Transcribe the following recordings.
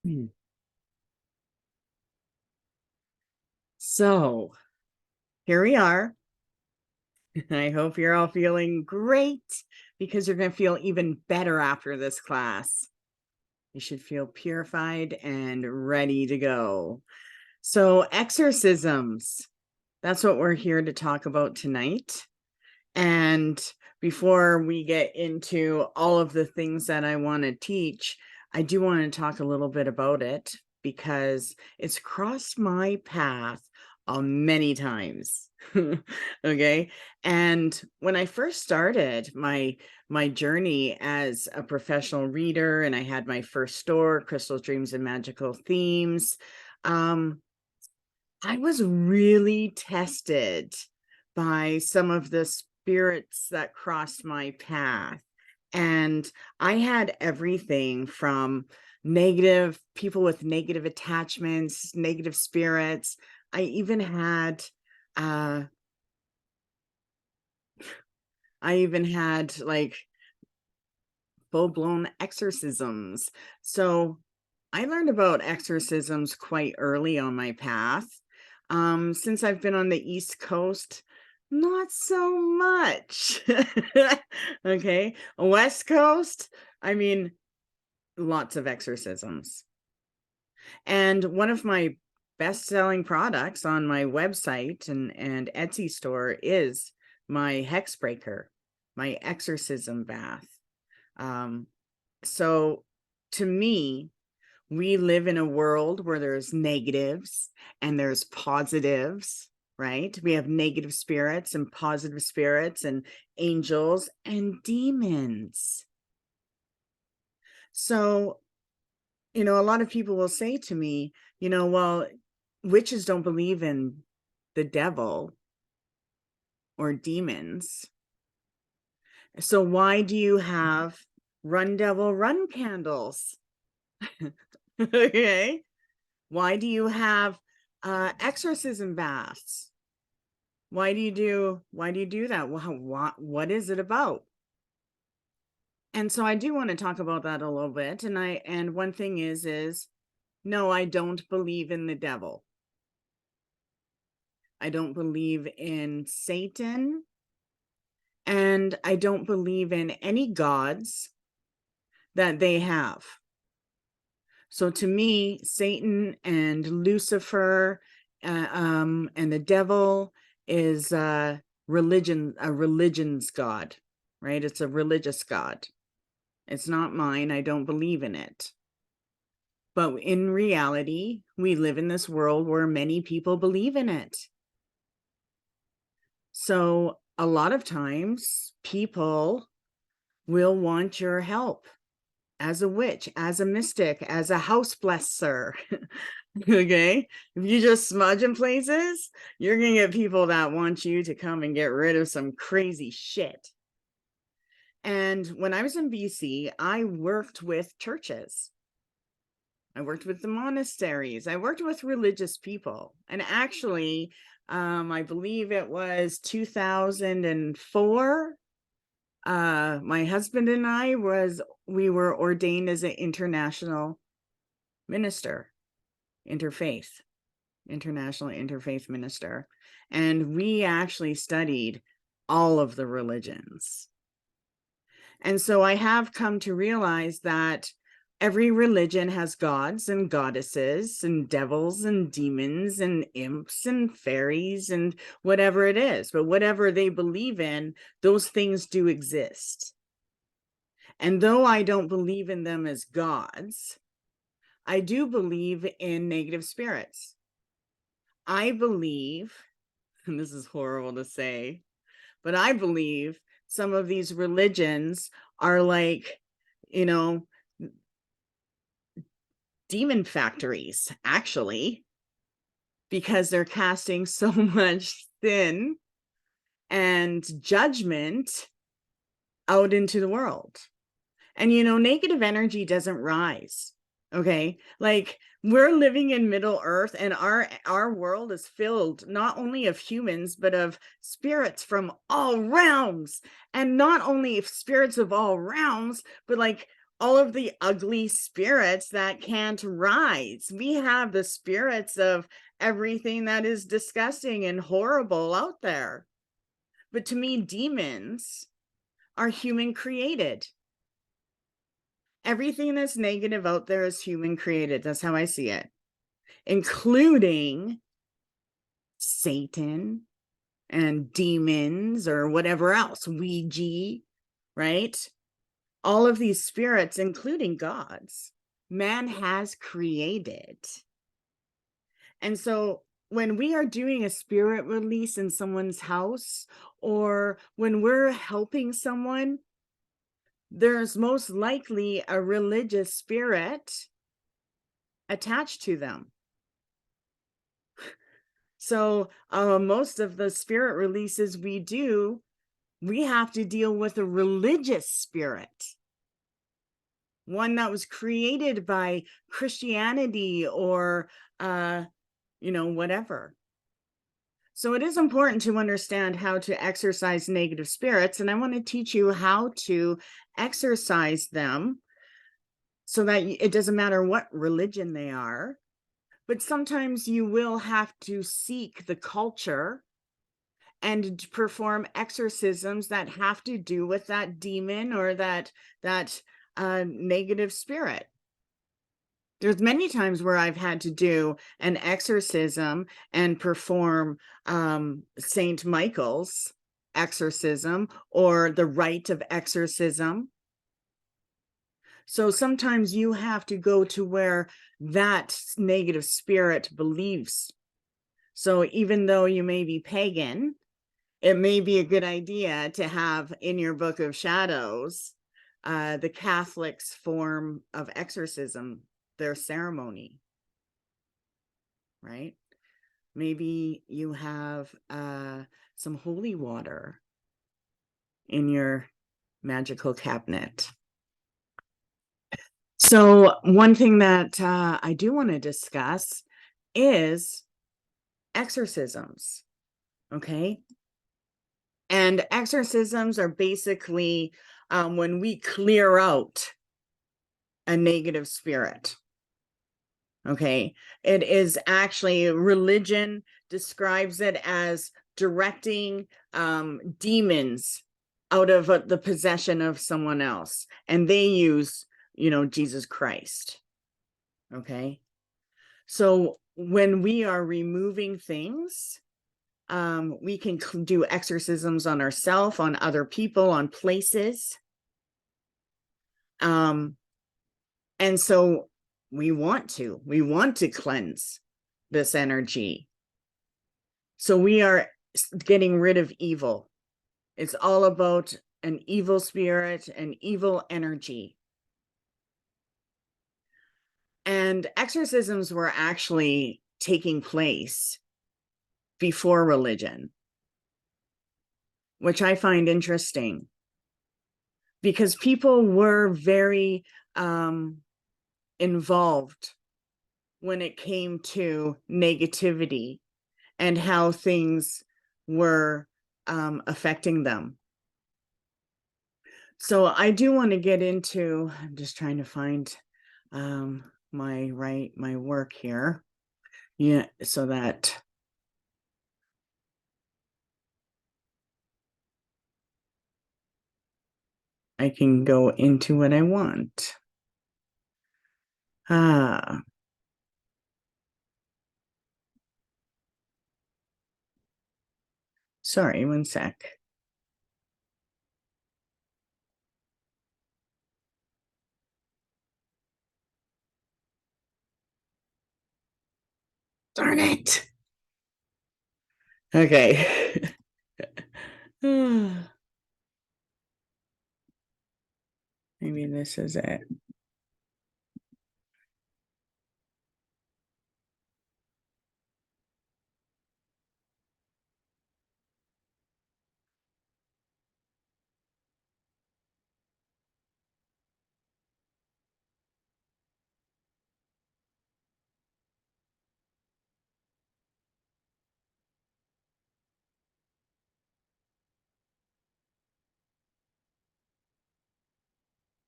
Hmm. So here we are. I hope you're all feeling great because you're going to feel even better after this class. You should feel purified and ready to go. So, exorcisms, that's what we're here to talk about tonight. And before we get into all of the things that I want to teach, I do want to talk a little bit about it because it's crossed my path many times. Okay. And when I first started my journey as a professional reader, and I had my first store, Crystal Dreams and Magical Themes, I was really tested by some of the spirits that crossed my path. And I had everything from negative people with negative attachments, negative spirits. I even had uh like full-blown exorcisms. So I learned about exorcisms quite early on my path. Since I've been on the East Coast, not so much. Okay. West Coast, I mean, lots of exorcisms. And one of my best-selling products on my website and Etsy store is my hex breaker, my exorcism bath. Um, so to me, we live in a world where there's negatives and there's positives, right? We have negative spirits and positive spirits and angels and demons. So, a lot of people will say to me, well, witches don't believe in the devil or demons. So why do you have run devil, run candles? Okay. Why do you have exorcism baths? Why do you do that? What is it about? And so I do want to talk about that a little bit. And one thing is no, I don't believe in the devil. I don't believe in Satan, and I don't believe in any gods that they have. So to me, Satan and Lucifer and the devil is a religion's God, right? It's a religious God. It's not mine. I don't believe in it. But in reality, we live in this world where many people believe in it. So a lot of times people will want your help as a witch, as a mystic, as a house blesser. Okay. If you just smudge in places, you're going to get people that want you to come and get rid of some crazy shit. And when I was in BC, I worked with churches. I worked with the monasteries. I worked with religious people. And actually, I believe it was 2004. My husband and we were ordained as an international minister, international interfaith minister. And we actually studied all of the religions. And so I have come to realize that every religion has gods and goddesses and devils and demons and imps and fairies and whatever it is. But whatever they believe in, those things do exist. And though I don't believe in them as gods, I do believe in negative spirits. I believe, and this is horrible to say, but I believe some of these religions are like, demon factories, actually, because they're casting so much sin and judgment out into the world. And, negative energy doesn't rise. Okay. Like, we're living in Middle Earth, and our world is filled not only of humans, but of spirits from all realms. And not only spirits of all realms, but like all of the ugly spirits that can't rise. We have the spirits of everything that is disgusting and horrible out there. But to me, demons are human created. Everything that's negative out there is human created. That's how I see it, including Satan and demons or whatever else, Ouija, right? All of these spirits, including gods, man has created. And so when we are doing a spirit release in someone's house, or when we're helping someone, there's most likely a religious spirit attached to them. So most of the spirit releases we do, we have to deal with a religious spirit, one that was created by Christianity or whatever. So it is important to understand how to exorcise negative spirits, and I want to teach you how to exorcise them so that it doesn't matter what religion they are. But sometimes you will have to seek the culture and perform exorcisms that have to do with that demon or that negative spirit. There's many times where I've had to do an exorcism and perform Saint Michael's exorcism or the rite of exorcism. So sometimes you have to go to where that negative spirit believes. So even though you may be pagan, it may be a good idea to have in your book of shadows the Catholics' form of exorcism, their ceremony, right? Maybe you have some holy water in your magical cabinet. So one thing that I do want to discuss is exorcisms, okay? And exorcisms are basically when we clear out a negative spirit. Okay, it is actually, religion describes it as directing demons out of the possession of someone else, and they use, Jesus Christ. Okay, so when we are removing things, we can do exorcisms on ourselves, on other people, on places. And so we want to cleanse this energy. So we are getting rid of evil. It's all about an evil spirit, an evil energy. And exorcisms were actually taking place before religion, which I find interesting because people were very involved when it came to negativity and how things were affecting them. So I do want to get into, I'm just trying to find my work here. Yeah, so that I can go into what I want. Sorry, one sec. Darn it. Okay. Maybe this is it.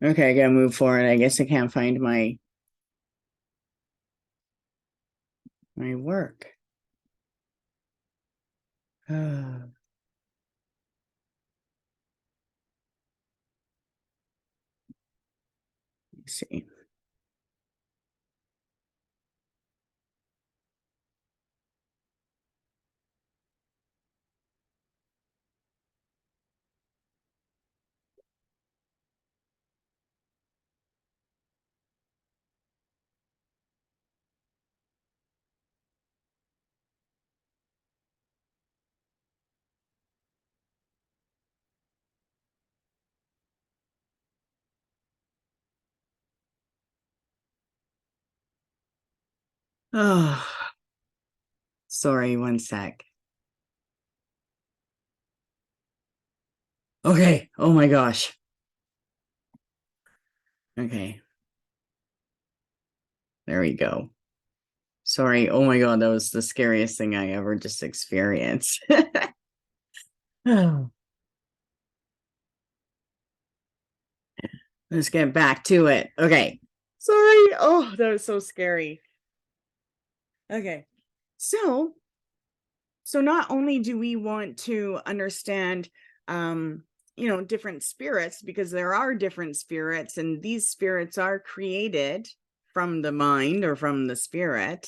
Okay, I gotta move forward. I guess I can't find my work. Let's see. Oh, sorry, one sec. Okay. Oh my gosh. Okay, there we go. Sorry. Oh my God, that was the scariest thing I ever just experienced. Oh, let's get back to it. Okay. Sorry. Oh, that was so scary. Okay. So, so not only do we want to understand different spirits, because there are different spirits and these spirits are created from the mind or from the spirit.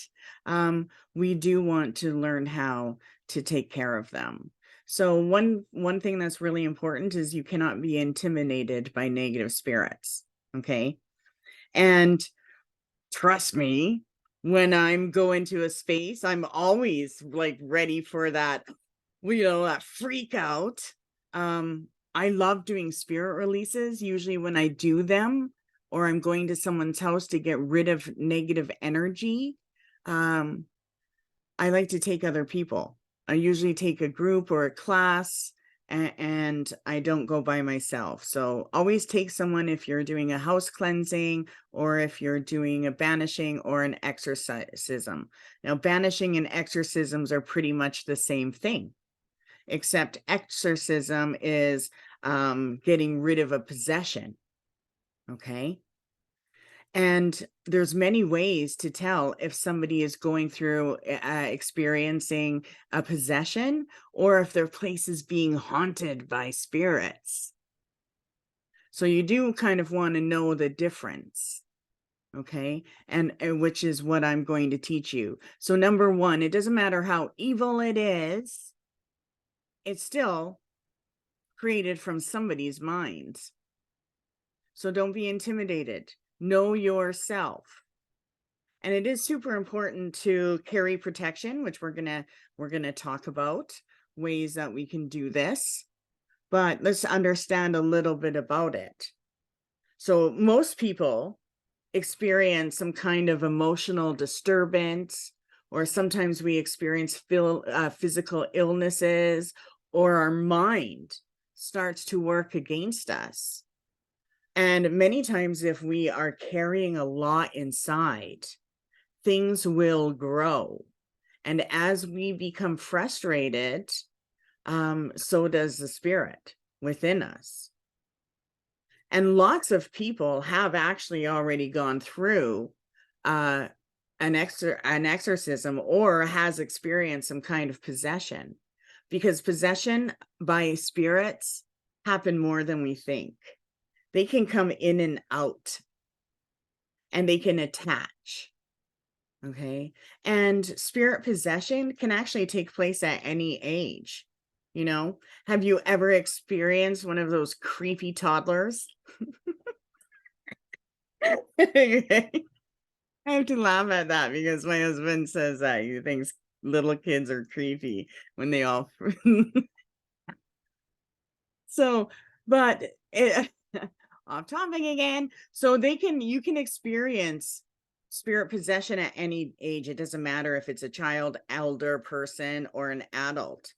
We do want to learn how to take care of them. So one thing that's really important is you cannot be intimidated by negative spirits. Okay. And trust me, when I'm going to a space, I'm always like ready for that, that freak out. I love doing spirit releases. Usually when I do them, or I'm going to someone's house to get rid of negative energy, um, I like to take other people. I usually take a group or a class, and I don't go by myself. So always take someone if you're doing a house cleansing or if you're doing a banishing or an exorcism. Now, banishing and exorcisms are pretty much the same thing, except exorcism is getting rid of a possession. Okay. And there's many ways to tell if somebody is going through experiencing a possession or if their place is being haunted by spirits. So you do kind of want to know the difference. Okay. And which is what I'm going to teach you. So number one, it doesn't matter how evil it is, it's still created from somebody's mind. So don't be intimidated. Know yourself. And it is super important to carry protection, which we're going to talk about ways that we can do this. But let's understand a little bit about it. So most people experience some kind of emotional disturbance, or sometimes we experience physical illnesses, or our mind starts to work against us. And many times, if we are carrying a lot inside, things will grow. And as we become frustrated, so does the spirit within us. And lots of people have actually already gone through uh, an exorcism or has experienced some kind of possession, because possession by spirits happen more than we think. They can come in and out, and they can attach. Okay. And spirit possession can actually take place at any age. Have you ever experienced one of those creepy toddlers? I have to laugh at that because my husband says that he thinks little kids are creepy when they all. So, but off topic again. So you can experience spirit possession at any age. It doesn't matter if it's a child, elder person, or an adult.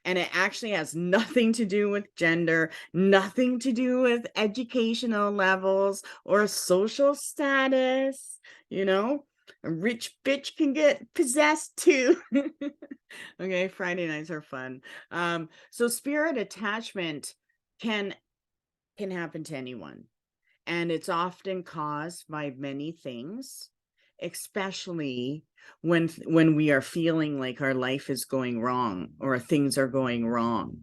And it actually has nothing to do with gender, nothing to do with educational levels or social status. A rich bitch can get possessed too. Okay, Friday nights are fun. So spirit attachment can happen to anyone. And it's often caused by many things, especially when we are feeling like our life is going wrong or things are going wrong.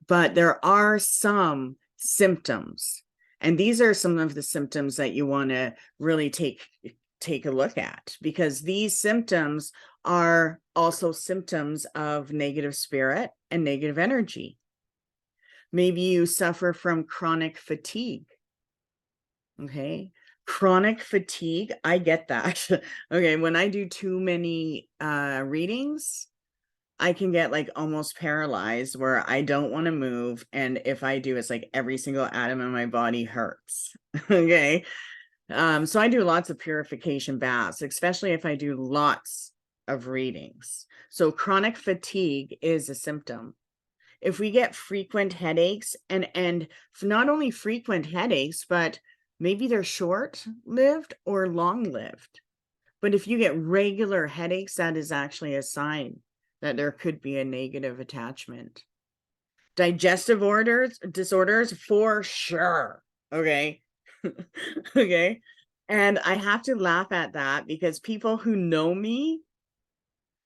But there are some symptoms, and these are some of the symptoms that you want to really take a look at, because these symptoms are also symptoms of negative spirit and negative energy. Maybe you suffer from chronic fatigue. Okay. Chronic fatigue, I get that. Okay, when I do too many readings, I can get like almost paralyzed where I don't want to move. And if I do, it's like every single atom in my body hurts. Okay. So I do lots of purification baths, especially if I do lots of readings. So chronic fatigue is a symptom. If we get frequent headaches, and not only frequent headaches, but maybe they're short-lived or long-lived. But if you get regular headaches, that is actually a sign that there could be a negative attachment. Digestive disorders for sure. Okay. Okay. And I have to laugh at that because people who know me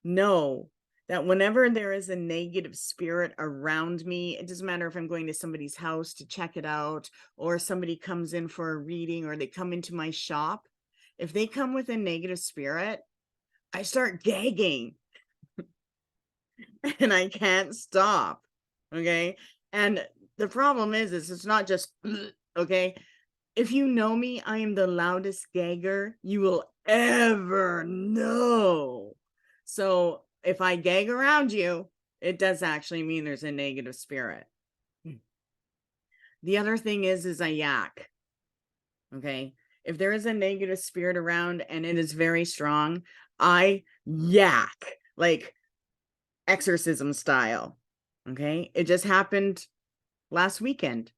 know that whenever there is a negative spirit around me, it doesn't matter if I'm going to somebody's house to check it out, or somebody comes in for a reading, or they come into my shop. If they come with a negative spirit, I start gagging and I can't stop. Okay. And the problem is it's not just, okay. If you know me, I am the loudest gagger you will ever know. So if I gag around you, it does actually mean there's a negative spirit. The other thing is I yak. Okay. If there is a negative spirit around and it is very strong, I yak like exorcism style. Okay. It just happened last weekend.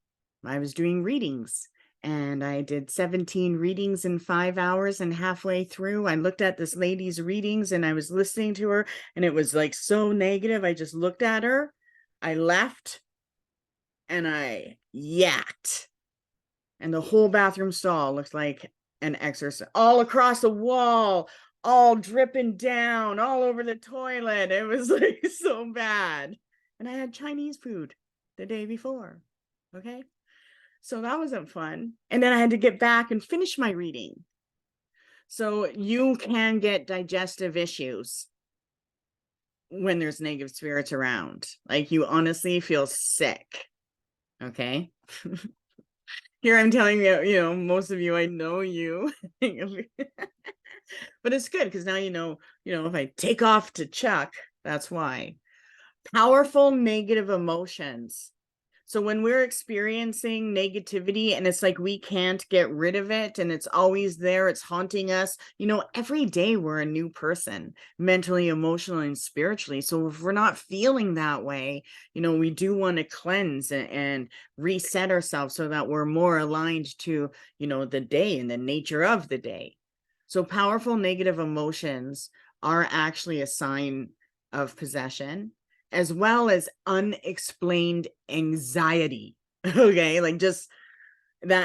I was doing readings and I did 17 readings in 5 hours, and halfway through I looked at this lady's readings and I was listening to her and it was like so negative. I just looked at her, I left, and I yacked. And the whole bathroom stall looked like an exorcist, all across the wall, all dripping down, all over the toilet. It was like so bad. And I had Chinese food the day before. Okay. So that wasn't fun. And then I had to get back and finish my reading. So you can get digestive issues when there's negative spirits around. Like you honestly feel sick. Okay. Here I'm telling you, most of you, I know you. But it's good because now if I take off to Chuck, that's why. Powerful negative emotions. So when we're experiencing negativity and it's like we can't get rid of it and it's always there, it's haunting us, every day we're a new person, mentally, emotionally, and spiritually. So if we're not feeling that way, we do want to cleanse and reset ourselves so that we're more aligned to, the day and the nature of the day. So powerful negative emotions are actually a sign of possession, as well as unexplained anxiety. Okay, like just that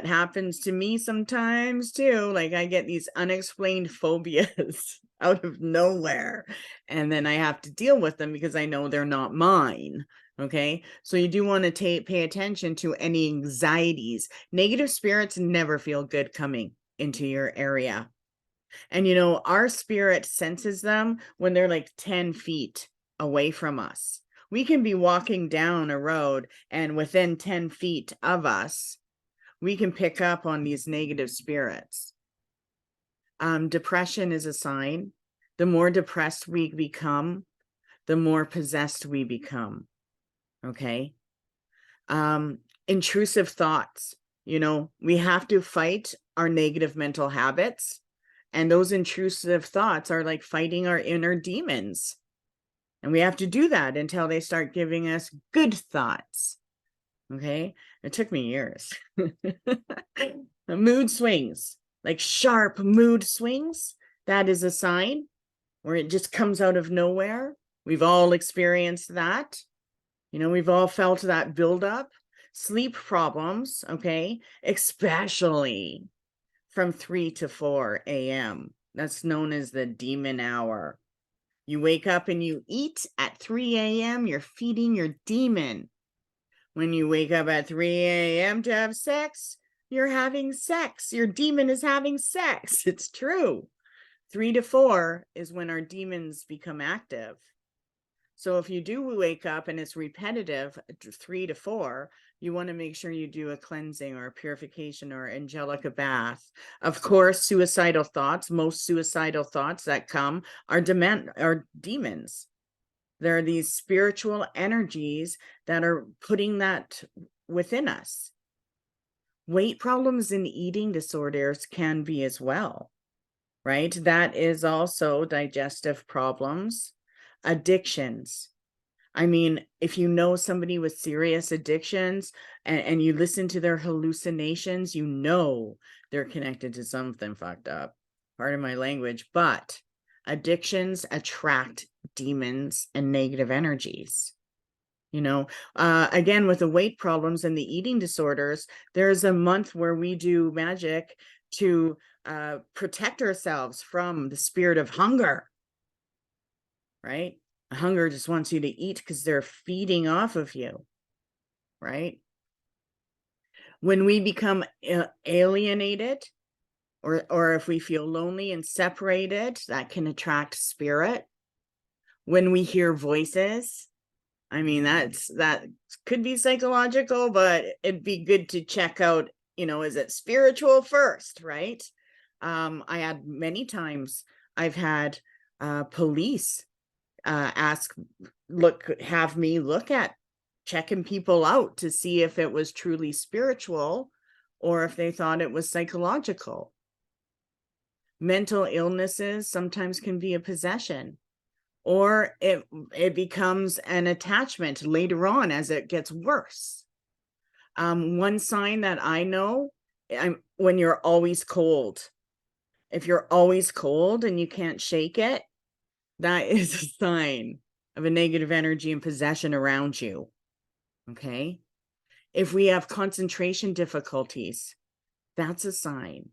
happens to me sometimes too. Like I get these unexplained phobias out of nowhere, and then I have to deal with them because I know they're not mine. Okay, so you do want to pay attention to any anxieties. Negative spirits never feel good coming into your area. And our spirit senses them when they're like 10 feet away from us. We can be walking down a road, and within 10 feet of us, we can pick up on these negative spirits. Depression is a sign. The more depressed we become, the more possessed we become. Okay. Intrusive thoughts. We have to fight our negative mental habits. And those intrusive thoughts are like fighting our inner demons. And we have to do that until they start giving us good thoughts. Okay. It took me years. Mood swings, like sharp mood swings. That is a sign where it just comes out of nowhere. We've all experienced that. We've all felt that buildup. Sleep problems, okay, especially from 3 to 4 a.m. That's known as the demon hour. You wake up and you eat at 3 a.m., you're feeding your demon. When you wake up at 3 a.m. to have sex, you're having sex. Your demon is having sex. It's true. 3 to 4 is when our demons become active. So if you do wake up and it's repetitive, 3 to 4, you want to make sure you do a cleansing or a purification or angelica bath. Of course, suicidal thoughts, most suicidal thoughts that come are demons. There are these spiritual energies that are putting that within us. Weight problems and eating disorders can be as well, right? That is also digestive problems, addictions. I mean, if you know somebody with serious addictions and you listen to their hallucinations, you know they're connected to something fucked up. Pardon my language, but addictions attract demons and negative energies. Again, with the weight problems and the eating disorders, there's a month where we do magic to protect ourselves from the spirit of hunger, right? Hunger just wants you to eat because they're feeding off of you, right? When we become alienated, or if we feel lonely and separated, that can attract spirit. When we hear voices, I mean, that could be psychological, but it'd be good to check out, is it spiritual first, right? I had many times I've had police have me look at checking people out to see if it was truly spiritual or if they thought it was psychological. Mental illnesses sometimes can be a possession, or it becomes an attachment later on as it gets worse. One sign that I know, when you're always cold. If you're always cold and you can't shake it, that is a sign of a negative energy and possession around you. Okay. If we have concentration difficulties, that's a sign.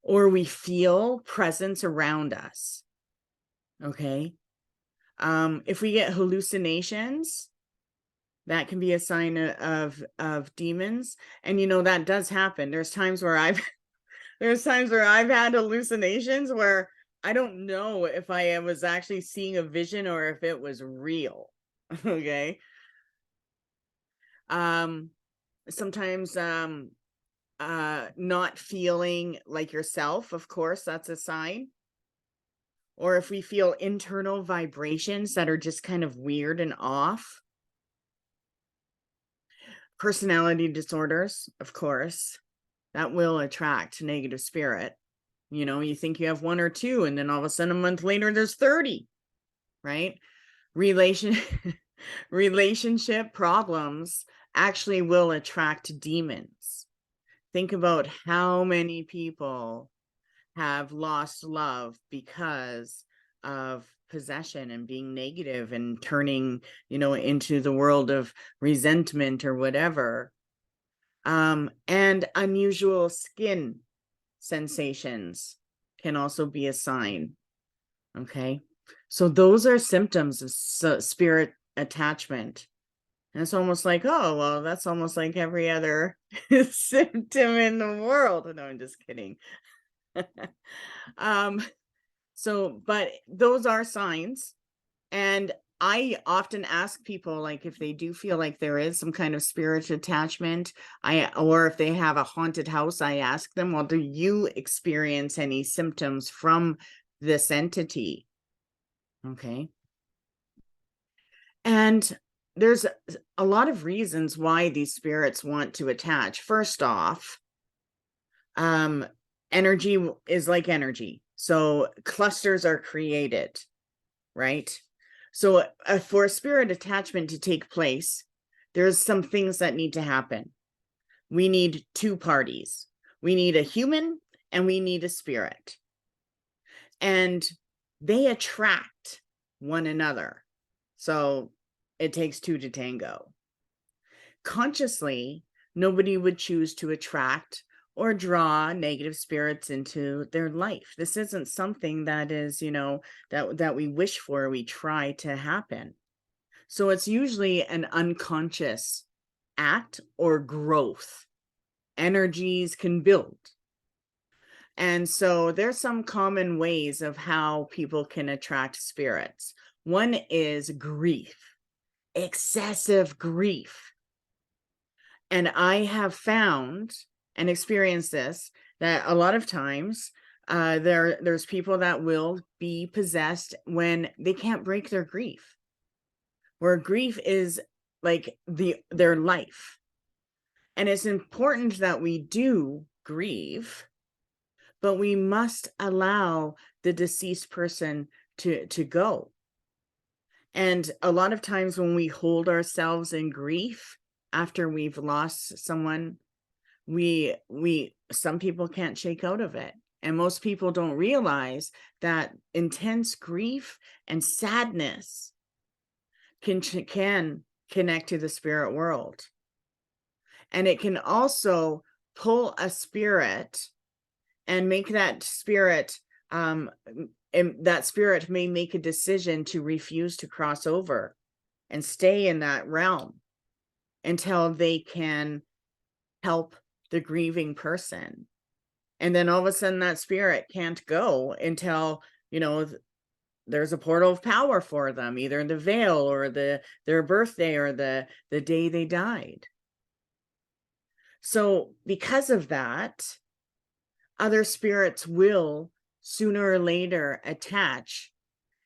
Or we feel presence around us. Okay. If we get hallucinations, that can be a sign of demons. And that does happen. There's times where I've had hallucinations where I don't know if I was actually seeing a vision or if it was real. Okay. Sometimes not feeling like yourself, of course, that's a sign. Or if we feel internal vibrations that are just kind of weird and off. Personality disorders, of course, that will attract negative spirit. You think you have one or two, and then all of a sudden a month later there's 30, right? Relationship problems actually will attract demons. Think about how many people have lost love because of possession and being negative and turning, into the world of resentment or whatever. And unusual skin sensations can also be a sign. Okay. So those are symptoms of spirit attachment. And it's almost like, oh, well, that's almost like every other symptom in the world. No, I'm just kidding. But those are signs. And I often ask people, like, if they do feel like there is some kind of spiritual attachment, or if they have a haunted house, I ask them, well, do you experience any symptoms from this entity? Okay. And there's a lot of reasons why these spirits want to attach. First off, energy is like energy. So clusters are created, right? So for a spirit attachment to take place, there's some things that need to happen. We need two parties. We need a human and we need a spirit. And they attract one another. So it takes two to tango. consciously, nobody would choose to attract or draw negative spirits into their life. This isn't something that is, that we wish for, we try to happen. So it's usually an unconscious act or growth. Energies can build. And so there's some common ways of how people can attract spirits. One is grief, excessive grief. And I have found and experienced this, that a lot of times there's people that will be possessed when they can't break their grief, where grief is like their life. And it's important that we do grieve, but we must allow the deceased person to go. And a lot of times when we hold ourselves in grief after we've lost someone, some people can't shake out of it. And most people don't realize that intense grief and sadness can connect to the spirit world. And it can also pull a spirit and make that spirit, and that spirit may make a decision to refuse to cross over and stay in that realm until they can help the grieving person. And then all of a sudden that spirit can't go until, there's a portal of power for them, either the veil or their birthday or the day they died. So because of that, other spirits will sooner or later attach,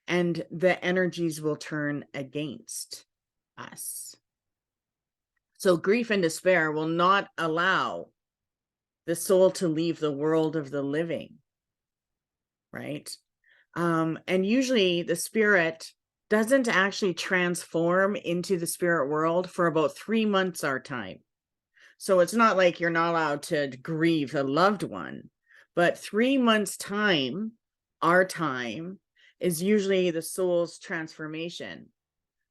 and the energies will turn against us. So grief and despair will not allow the soul to leave the world of the living, right? And usually the spirit doesn't actually transform into the spirit world for about 3 months our time. So it's not like you're not allowed to grieve a loved one, but 3 months time, our time, is usually the soul's transformation.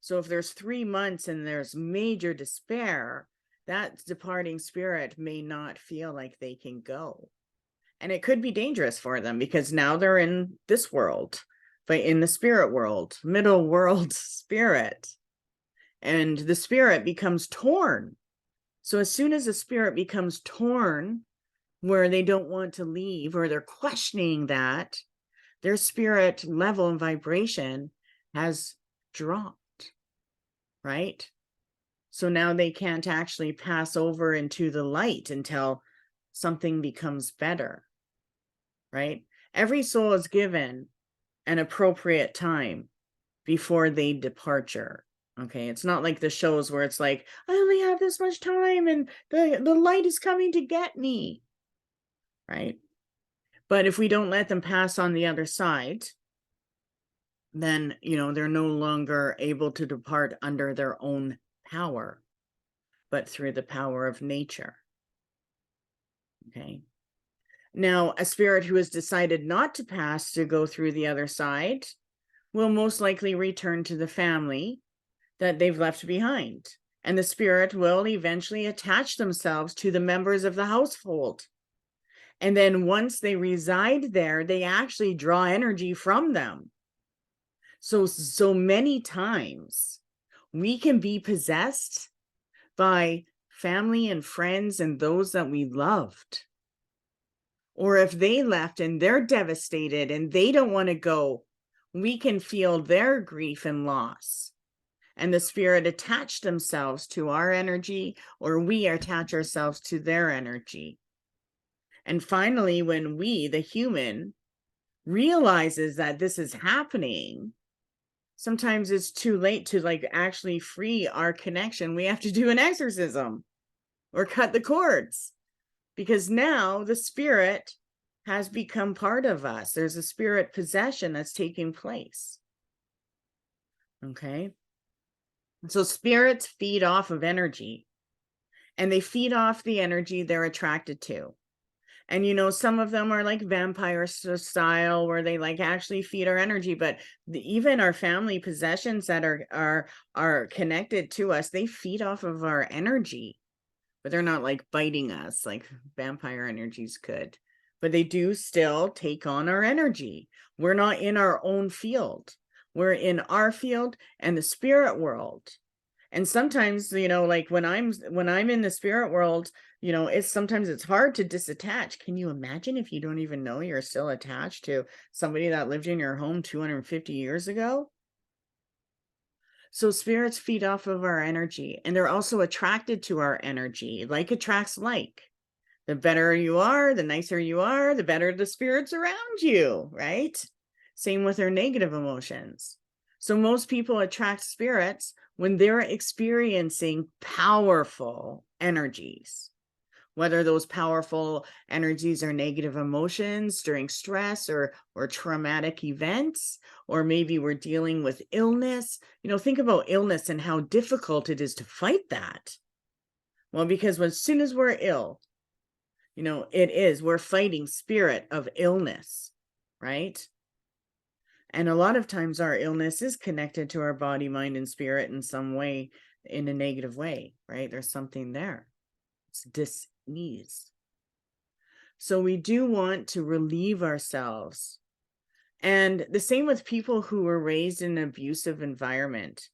So if there's 3 months and there's major despair, that departing spirit may not feel like they can go. And it could be dangerous for them because now they're in this world, but in the spirit world, middle world spirit. And the spirit becomes torn. So as soon as the spirit becomes torn, where they don't want to leave or they're questioning that, their spirit level and vibration has dropped, right? So now they can't actually pass over into the light until something becomes better, right? Every soul is given an appropriate time before they departure. Okay, it's not like the shows where it's like, I only have this much time and the light is coming to get me, right? But if we don't let them pass on the other side, then, they're no longer able to depart under their own power, but through the power of nature. Okay. Now, a spirit who has decided not to pass to go through the other side will most likely return to the family that they've left behind. And the spirit will eventually attach themselves to the members of the household. And then once they reside there, they actually draw energy from them. So many times we can be possessed by family and friends and those that we loved. Or if they left and they're devastated and they don't want to go, we can feel their grief and loss. And the spirit attach themselves to our energy, or we attach ourselves to their energy. And finally, when we, the human, realizes that this is happening, sometimes it's too late to actually free our connection. We have to do an exorcism or cut the cords, because now the spirit has become part of us. There's a spirit possession that's taking place. Okay. So spirits feed off of energy, and they feed off the energy they're attracted to. And some of them are like vampire style where they like actually feed our energy, but even our family possessions that are connected to us, they feed off of our energy, but they're not like biting us like vampire energies could. But they do still take on our energy. We're not in our own field. We're in our field and the spirit world. And sometimes, like when I'm in the spirit world, it's hard to disattach. Can you imagine if you don't even know you're still attached to somebody that lived in your home 250 years ago? So spirits feed off of our energy, and they're also attracted to our energy. Like attracts like. The better you are, the nicer you are, the better the spirits around you, right? Same with our negative emotions. So most people attract spirits when they're experiencing powerful energies, whether those powerful energies are negative emotions during stress or traumatic events, or maybe we're dealing with illness. Think about illness and how difficult it is to fight that. Well, because as soon as we're ill, we're fighting spirit of illness, right? And a lot of times our illness is connected to our body, mind, and spirit in some way, in a negative way, right? There's something there. It's dis-ease. So we do want to relieve ourselves. And the same with people who were raised in an abusive environment,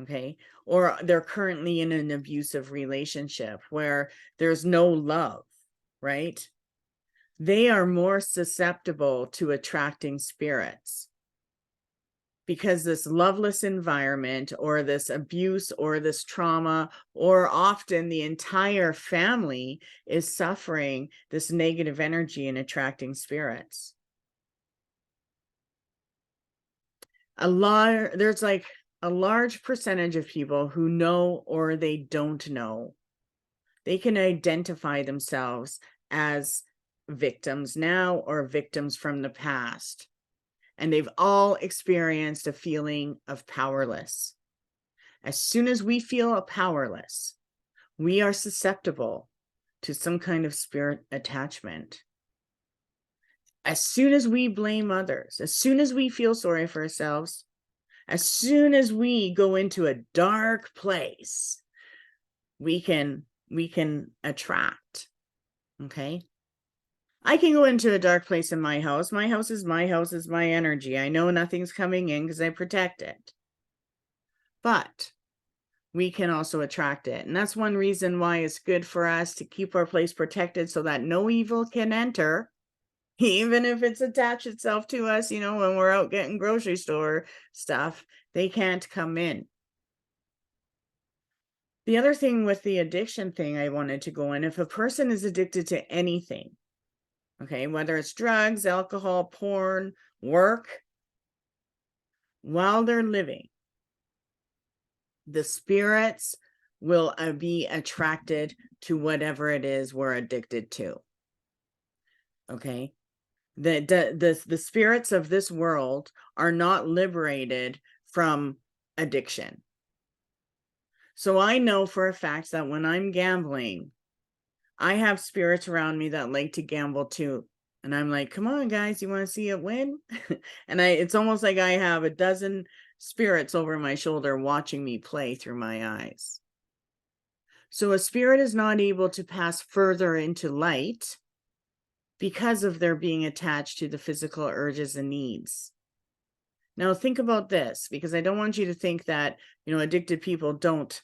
okay? Or they're currently in an abusive relationship where there's no love, right? They are more susceptible to attracting spirits because this loveless environment or this abuse or this trauma, or often the entire family is suffering this negative energy and attracting spirits. There's like a large percentage of people who know or they don't know. They can identify themselves as victims now or victims from the past. And they've all experienced a feeling of powerless. As soon as we feel powerless, we are susceptible to some kind of spirit attachment. As soon as we blame others, as soon as we feel sorry for ourselves, as soon as we go into a dark place, we can attract. Okay? I can go into a dark place in my house. My house is my energy. I know nothing's coming in because I protect it. But we can also attract it. And that's one reason why it's good for us to keep our place protected so that no evil can enter, even if it's attached itself to us, when we're out getting grocery store stuff, they can't come in. The other thing with the addiction thing I wanted to go in, if a person is addicted to anything, okay, whether it's drugs, alcohol, porn, work, while they're living, the spirits will be attracted to whatever it is we're addicted to. Okay? The spirits of this world are not liberated from addiction. So I know for a fact that when I'm gambling, I have spirits around me that like to gamble too. And I'm like, come on, guys, you want to see it win? And it's almost like I have a dozen spirits over my shoulder watching me play through my eyes. So a spirit is not able to pass further into light because of their being attached to the physical urges and needs. Now think about this, because I don't want you to think that, addicted people don't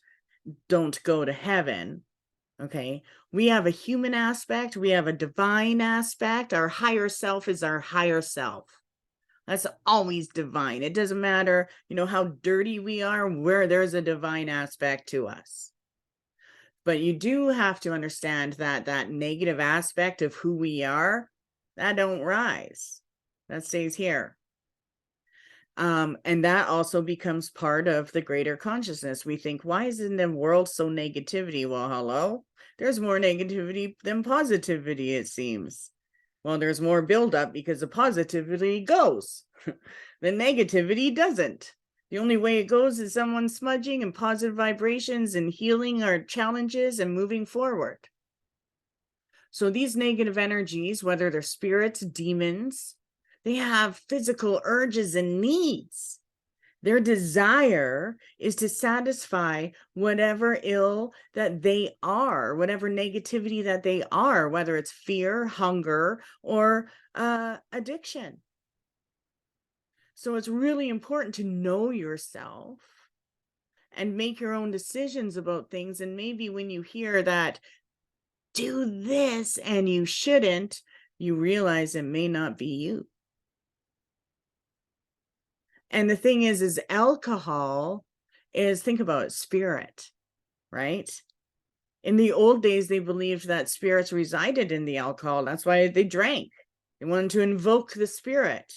go to heaven. Okay. We have a human aspect. We have a divine aspect. Our higher self is our higher self. That's always divine. It doesn't matter, how dirty we are, where there's a divine aspect to us. But you do have to understand that that negative aspect of who we are, that don't rise. That stays here. And that also becomes part of the greater consciousness. We think, why is in the world so negativity? Well, hello, there's more negativity than positivity, it seems. Well, there's more buildup because the positivity goes. The negativity doesn't. The only way it goes is someone smudging and positive vibrations and healing our challenges and moving forward. So these negative energies, whether they're spirits, demons, they have physical urges and needs. Their desire is to satisfy whatever ill that they are, whatever negativity that they are, whether it's fear, hunger, or addiction. So it's really important to know yourself and make your own decisions about things. And maybe when you hear that, do this and you shouldn't, you realize it may not be you. And the thing is alcohol is, think about it, spirit, right? In the old days, they believed that spirits resided in the alcohol. That's why they drank. They wanted to invoke the spirit.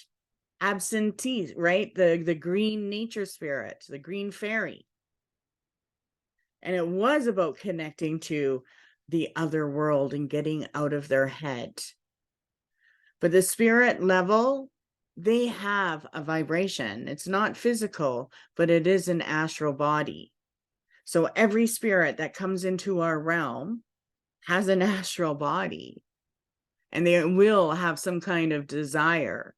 Absentee, right? The green nature spirit, the green fairy. And it was about connecting to the other world and getting out of their head. But the spirit level, they have a vibration. It's not physical, but it is an astral body. So every spirit that comes into our realm has an astral body, and they will have some kind of desire.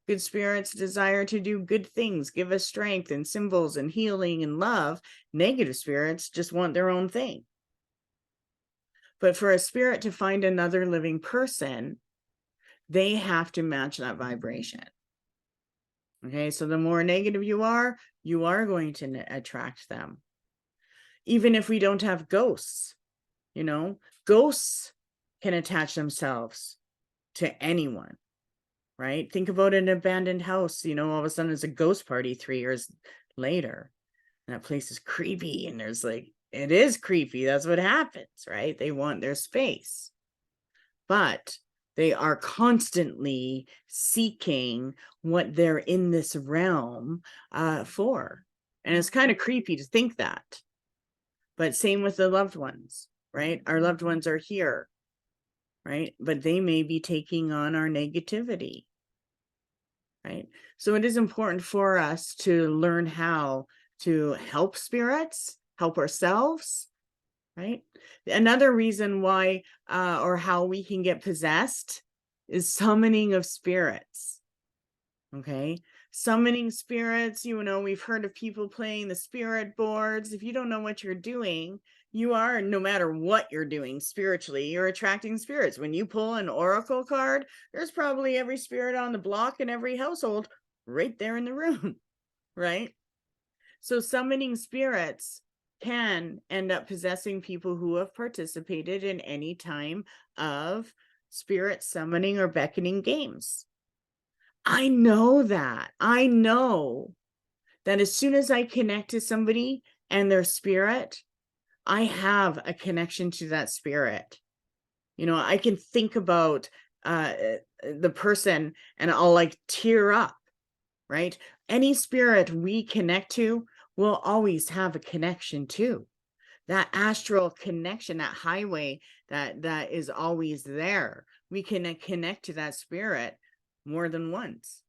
Good spirits desire to do good things, give us strength and symbols and healing and love. Negative spirits just want their own thing. But for a spirit to find another living person, they have to match that vibration. Okay, so the more negative you are going to attract them. Even if we don't have ghosts, ghosts can attach themselves to anyone, right? Think about an abandoned house, all of a sudden it's a ghost party 3 years later. And that place is creepy, and it is creepy. That's what happens, right? They want their space. But they are constantly seeking what they're in this realm for. And it's kind of creepy to think that. But same with the loved ones, right? Our loved ones are here, right? But they may be taking on our negativity, right? So it is important for us to learn how to help spirits, help ourselves, right? Another reason why or how we can get possessed is summoning of spirits. Okay, summoning spirits, we've heard of people playing the spirit boards. If you don't know what you're doing, you are, no matter what you're doing spiritually, you're attracting spirits. When you pull an oracle card, there's probably every spirit on the block in every household right there in the room, right? So summoning spirits can end up possessing people who have participated in any time of spirit summoning or beckoning games. I know that. I know that as soon as I connect to somebody and their spirit, I have a connection to that spirit. I can think about the person and I'll tear up, right? Any spirit we connect to will always have a connection to. That astral connection, that highway that is always there. We can connect to that spirit more than once.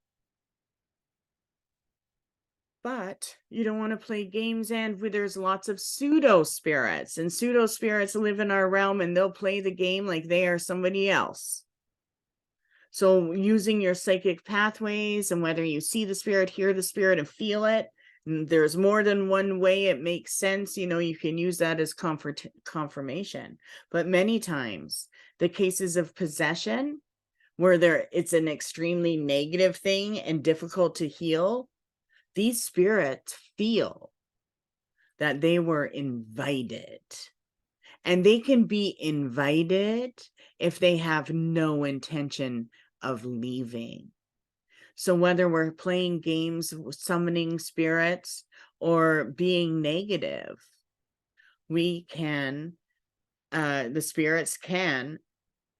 But you don't want to play games, and there's lots of pseudo spirits, and pseudo spirits live in our realm, and they'll play the game like they are somebody else. So using your psychic pathways, and whether you see the spirit, hear the spirit, and feel it, and there's more than one way it makes sense. You can use that as confirmation. But many times, the cases of possession, where it's an extremely negative thing and difficult to heal, these spirits feel that they were invited. And they can be invited if they have no intention of leaving. So whether we're playing games, summoning spirits, or being negative, the spirits can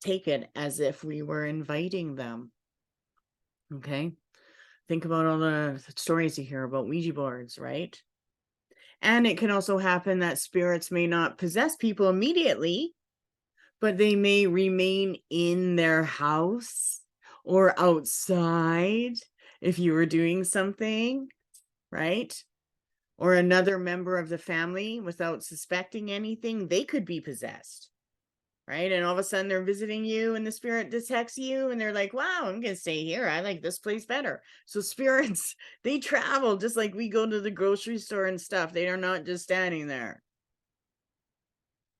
take it as if we were inviting them. Okay? Think about all the stories you hear about Ouija boards, right? And it can also happen that spirits may not possess people immediately, but they may remain in their house or outside if you were doing something, right? Or another member of the family, without suspecting anything, they could be possessed. right? And all of a sudden they're visiting you and the spirit detects you and they're like, wow, I'm going to stay here. I like this place better. So spirits, they travel just like we go to the grocery store and stuff. They are not just standing there,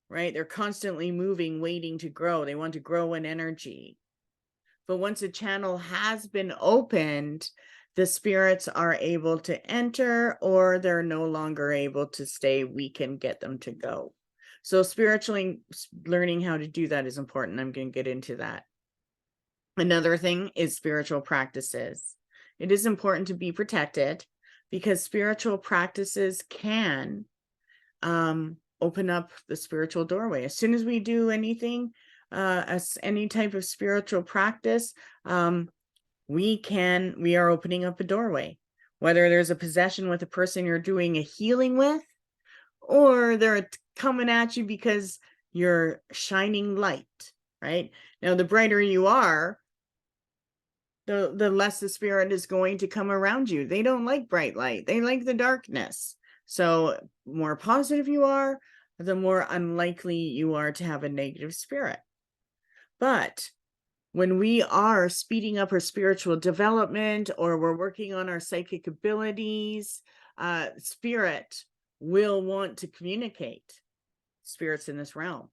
right? They're constantly moving, waiting to grow. They want to grow in energy. But once a channel has been opened, the spirits are able to enter or they're no longer able to stay. We can get them to go. So spiritually learning how to do that is important. I'm going to get into that. Another thing is spiritual practices. It is important to be protected because spiritual practices can open up the spiritual doorway. As soon as we do anything, as any type of spiritual practice, we are opening up a doorway. Whether there's a possession with a person you're doing a healing with, or they're coming at you because you're shining light, right? Now, the brighter you are, the less the spirit is going to come around you. They don't like bright light. They like the darkness. So more positive you are, the more unlikely you are to have a negative spirit. But when we are speeding up our spiritual development or we're working on our psychic abilities, spirit will want to communicate, spirits in this realm.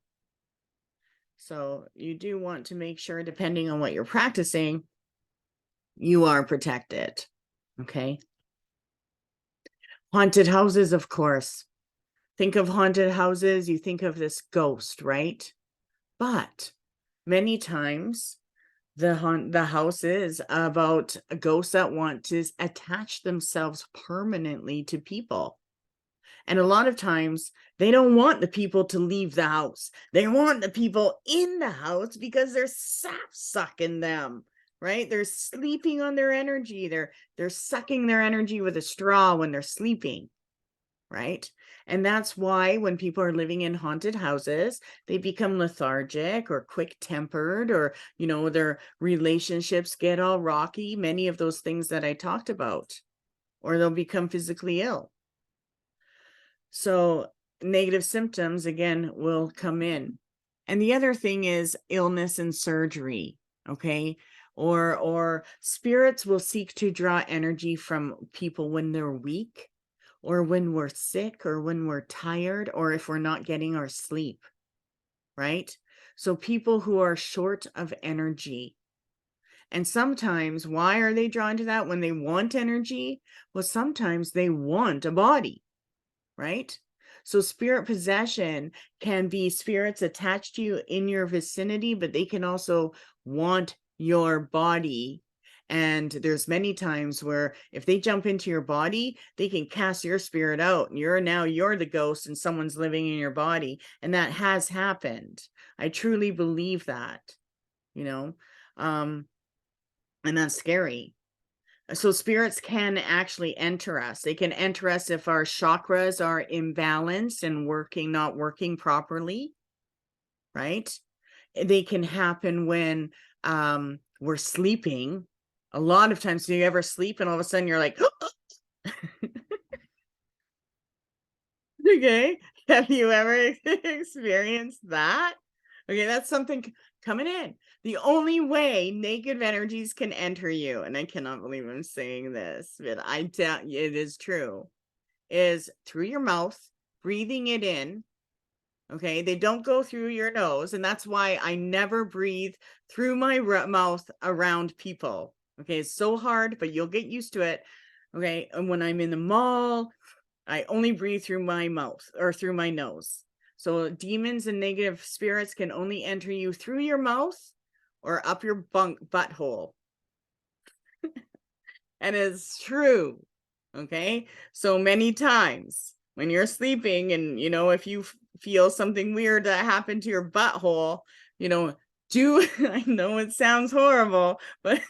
So you do want to make sure, depending on what you're practicing, you are protected. Okay. Haunted houses, of course. Think of haunted houses, you think of this ghost, right? But many times the house is about ghosts that want to attach themselves permanently to people. And a lot of times they don't want the people to leave the house. They want the people in the house because they're sap sucking them, right? They're sleeping on their energy. They're sucking their energy with a straw when they're sleeping, right? And that's why when people are living in haunted houses, they become lethargic or quick-tempered, or, their relationships get all rocky, many of those things that I talked about, or they'll become physically ill. So negative symptoms, again, will come in. And the other thing is illness and surgery, okay? Or spirits will seek to draw energy from people when they're weak, or when we're sick, or when we're tired, or if we're not getting our sleep, right? So people who are short of energy. And sometimes, why are they drawn to that when they want energy? Well, sometimes they want a body, right? So spirit possession can be spirits attached to you in your vicinity, but they can also want your body. And there's many times where if they jump into your body, they can cast your spirit out and you're the ghost and someone's living in your body. And that has happened. I truly believe that, and that's scary. So spirits can actually enter us. They can enter us if our chakras are imbalanced and not working properly, right? They can happen when we're sleeping. A lot of times, do you ever sleep and all of a sudden you're like, okay, have you ever experienced that? Okay, that's something coming in. The only way negative energies can enter you, and I cannot believe I'm saying this, but I doubt it is true, is through your mouth, breathing it in. Okay, they don't go through your nose, and that's why I never breathe through my mouth around people. Okay, it's so hard, but you'll get used to it. Okay, and when I'm in the mall, I only breathe through my mouth or through my nose. So demons and negative spirits can only enter you through your mouth or up your butthole. And it's true. Okay. So many times when you're sleeping and, if you feel something weird that happened to your butthole, I know it sounds horrible, but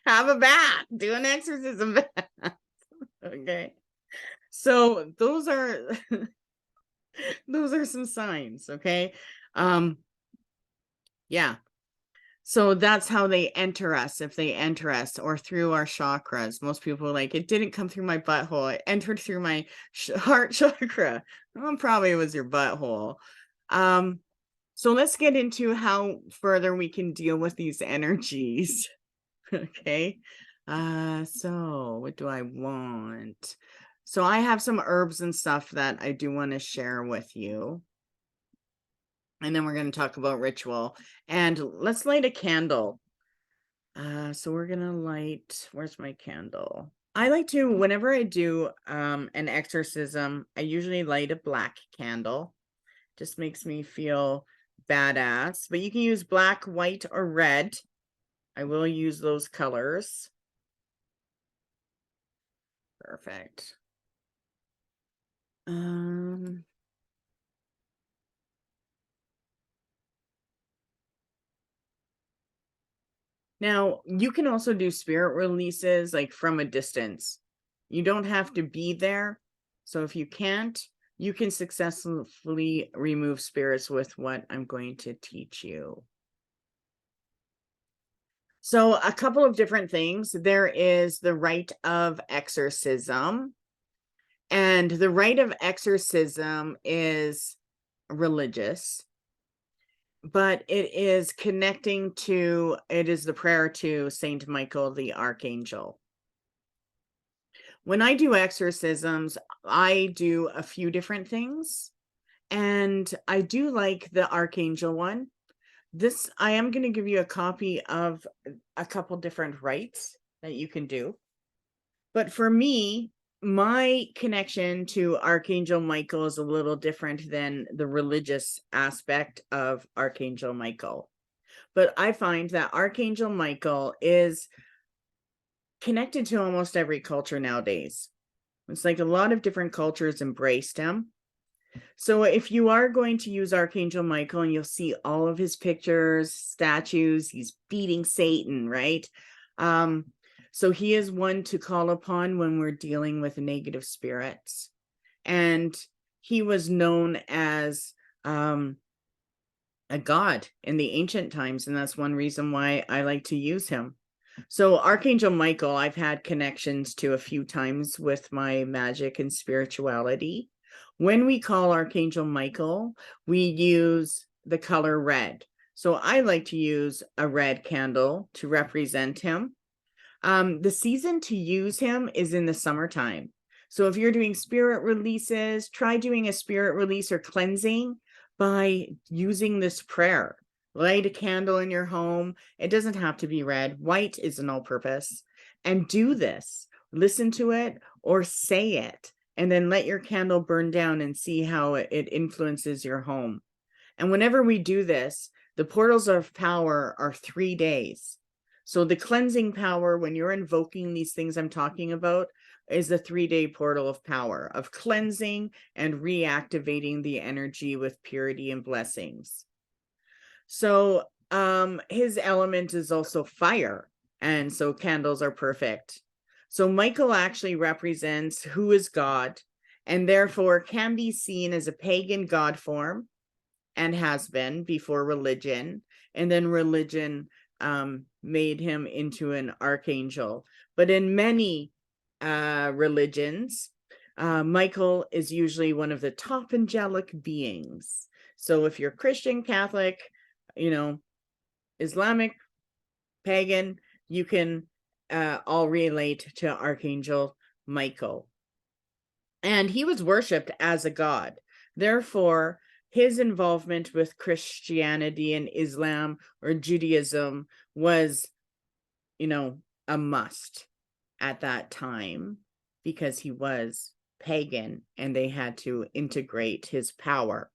have a bath, do an exorcism bath. Okay. So those are some signs. Okay. Yeah. So that's how they enter us, if they enter us, or through our chakras. Most people are like, it didn't come through my butthole. It entered through my heart chakra. Well, probably it was your butthole. So let's get into how further we can deal with these energies. Okay. So what do I want? So I have some herbs and stuff that I do want to share with you. And then we're going to talk about ritual. And let's light a candle. So we're gonna light, where's my candle? I like to, whenever I do an exorcism, I usually light a black candle. Just makes me feel badass. But you can use black, white, or red. I will use those colors. Perfect. Now, you can also do spirit releases like from a distance. You don't have to be there. So if you can't, you can successfully remove spirits with what I'm going to teach you. So a couple of different things. There is the rite of exorcism. And the rite of exorcism is religious, but it is connecting to, it is the prayer to Saint Michael the Archangel. When I do exorcisms, I do a few different things, and I do like the Archangel one. This, I am going to give you a copy of a couple different rites that you can do. But for me, my connection to Archangel Michael is a little different than the religious aspect of Archangel Michael. But I find that Archangel Michael is connected to almost every culture nowadays. It's like a lot of different cultures embraced him. So if you are going to use Archangel Michael, and you'll see all of his pictures, statues, he's beating Satan, right? So he is one to call upon when we're dealing with negative spirits. And he was known as a god in the ancient times, and that's one reason why I like to use him. So Archangel Michael, I've had connections to a few times with my magic and spirituality. When we call Archangel Michael, we use the color red. So I like to use a red candle to represent him. The season to use him is in the summertime. So if you're doing spirit releases, try doing a spirit release or cleansing by using this prayer. Light a candle in your home. It doesn't have to be red. White is an all-purpose. And do this. Listen to it or say it. And then let your candle burn down and see how it influences your home. And whenever we do this, the portals of power are 3 days. So the cleansing power, when you're invoking these things I'm talking about, is the 3-day portal of power, of cleansing and reactivating the energy with purity and blessings. So his element is also fire, and so candles are perfect. So Michael actually represents who is God, and therefore can be seen as a pagan god form, and has been before religion. And then religion made him into an archangel. But in many religions, Michael is usually one of the top angelic beings. So if you're Christian, Catholic, Islamic, pagan, you can all relate to Archangel Michael. And he was worshipped as a god. Therefore, his involvement with Christianity and Islam or Judaism was, a must at that time, because he was pagan and they had to integrate his power.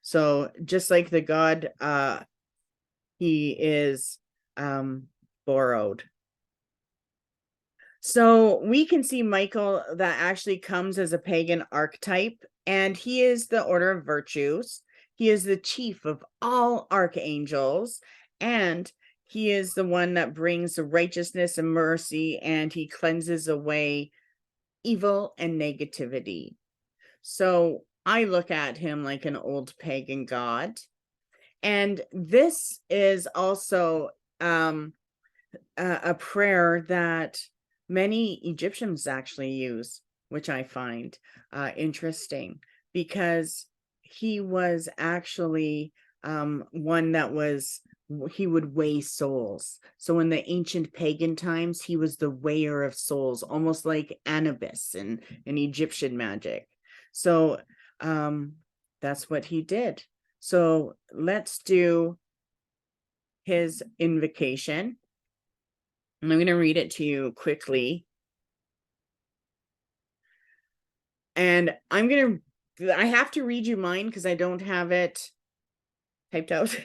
So just like the god, he is borrowed. So we can see Michael that actually comes as a pagan archetype, and he is the order of virtues. He is the chief of all archangels, and he is the one that brings righteousness and mercy, and he cleanses away evil and negativity. So I look at him like an old pagan god. And this is also a prayer that many Egyptians actually use, which I find interesting, because he was actually one that was, he would weigh souls. So in the ancient pagan times, he was the weigher of souls, almost like Anubis in Egyptian magic. So that's what he did. So let's do his invocation. And I'm going to read it to you quickly. And I have to read you mine because I don't have it typed out,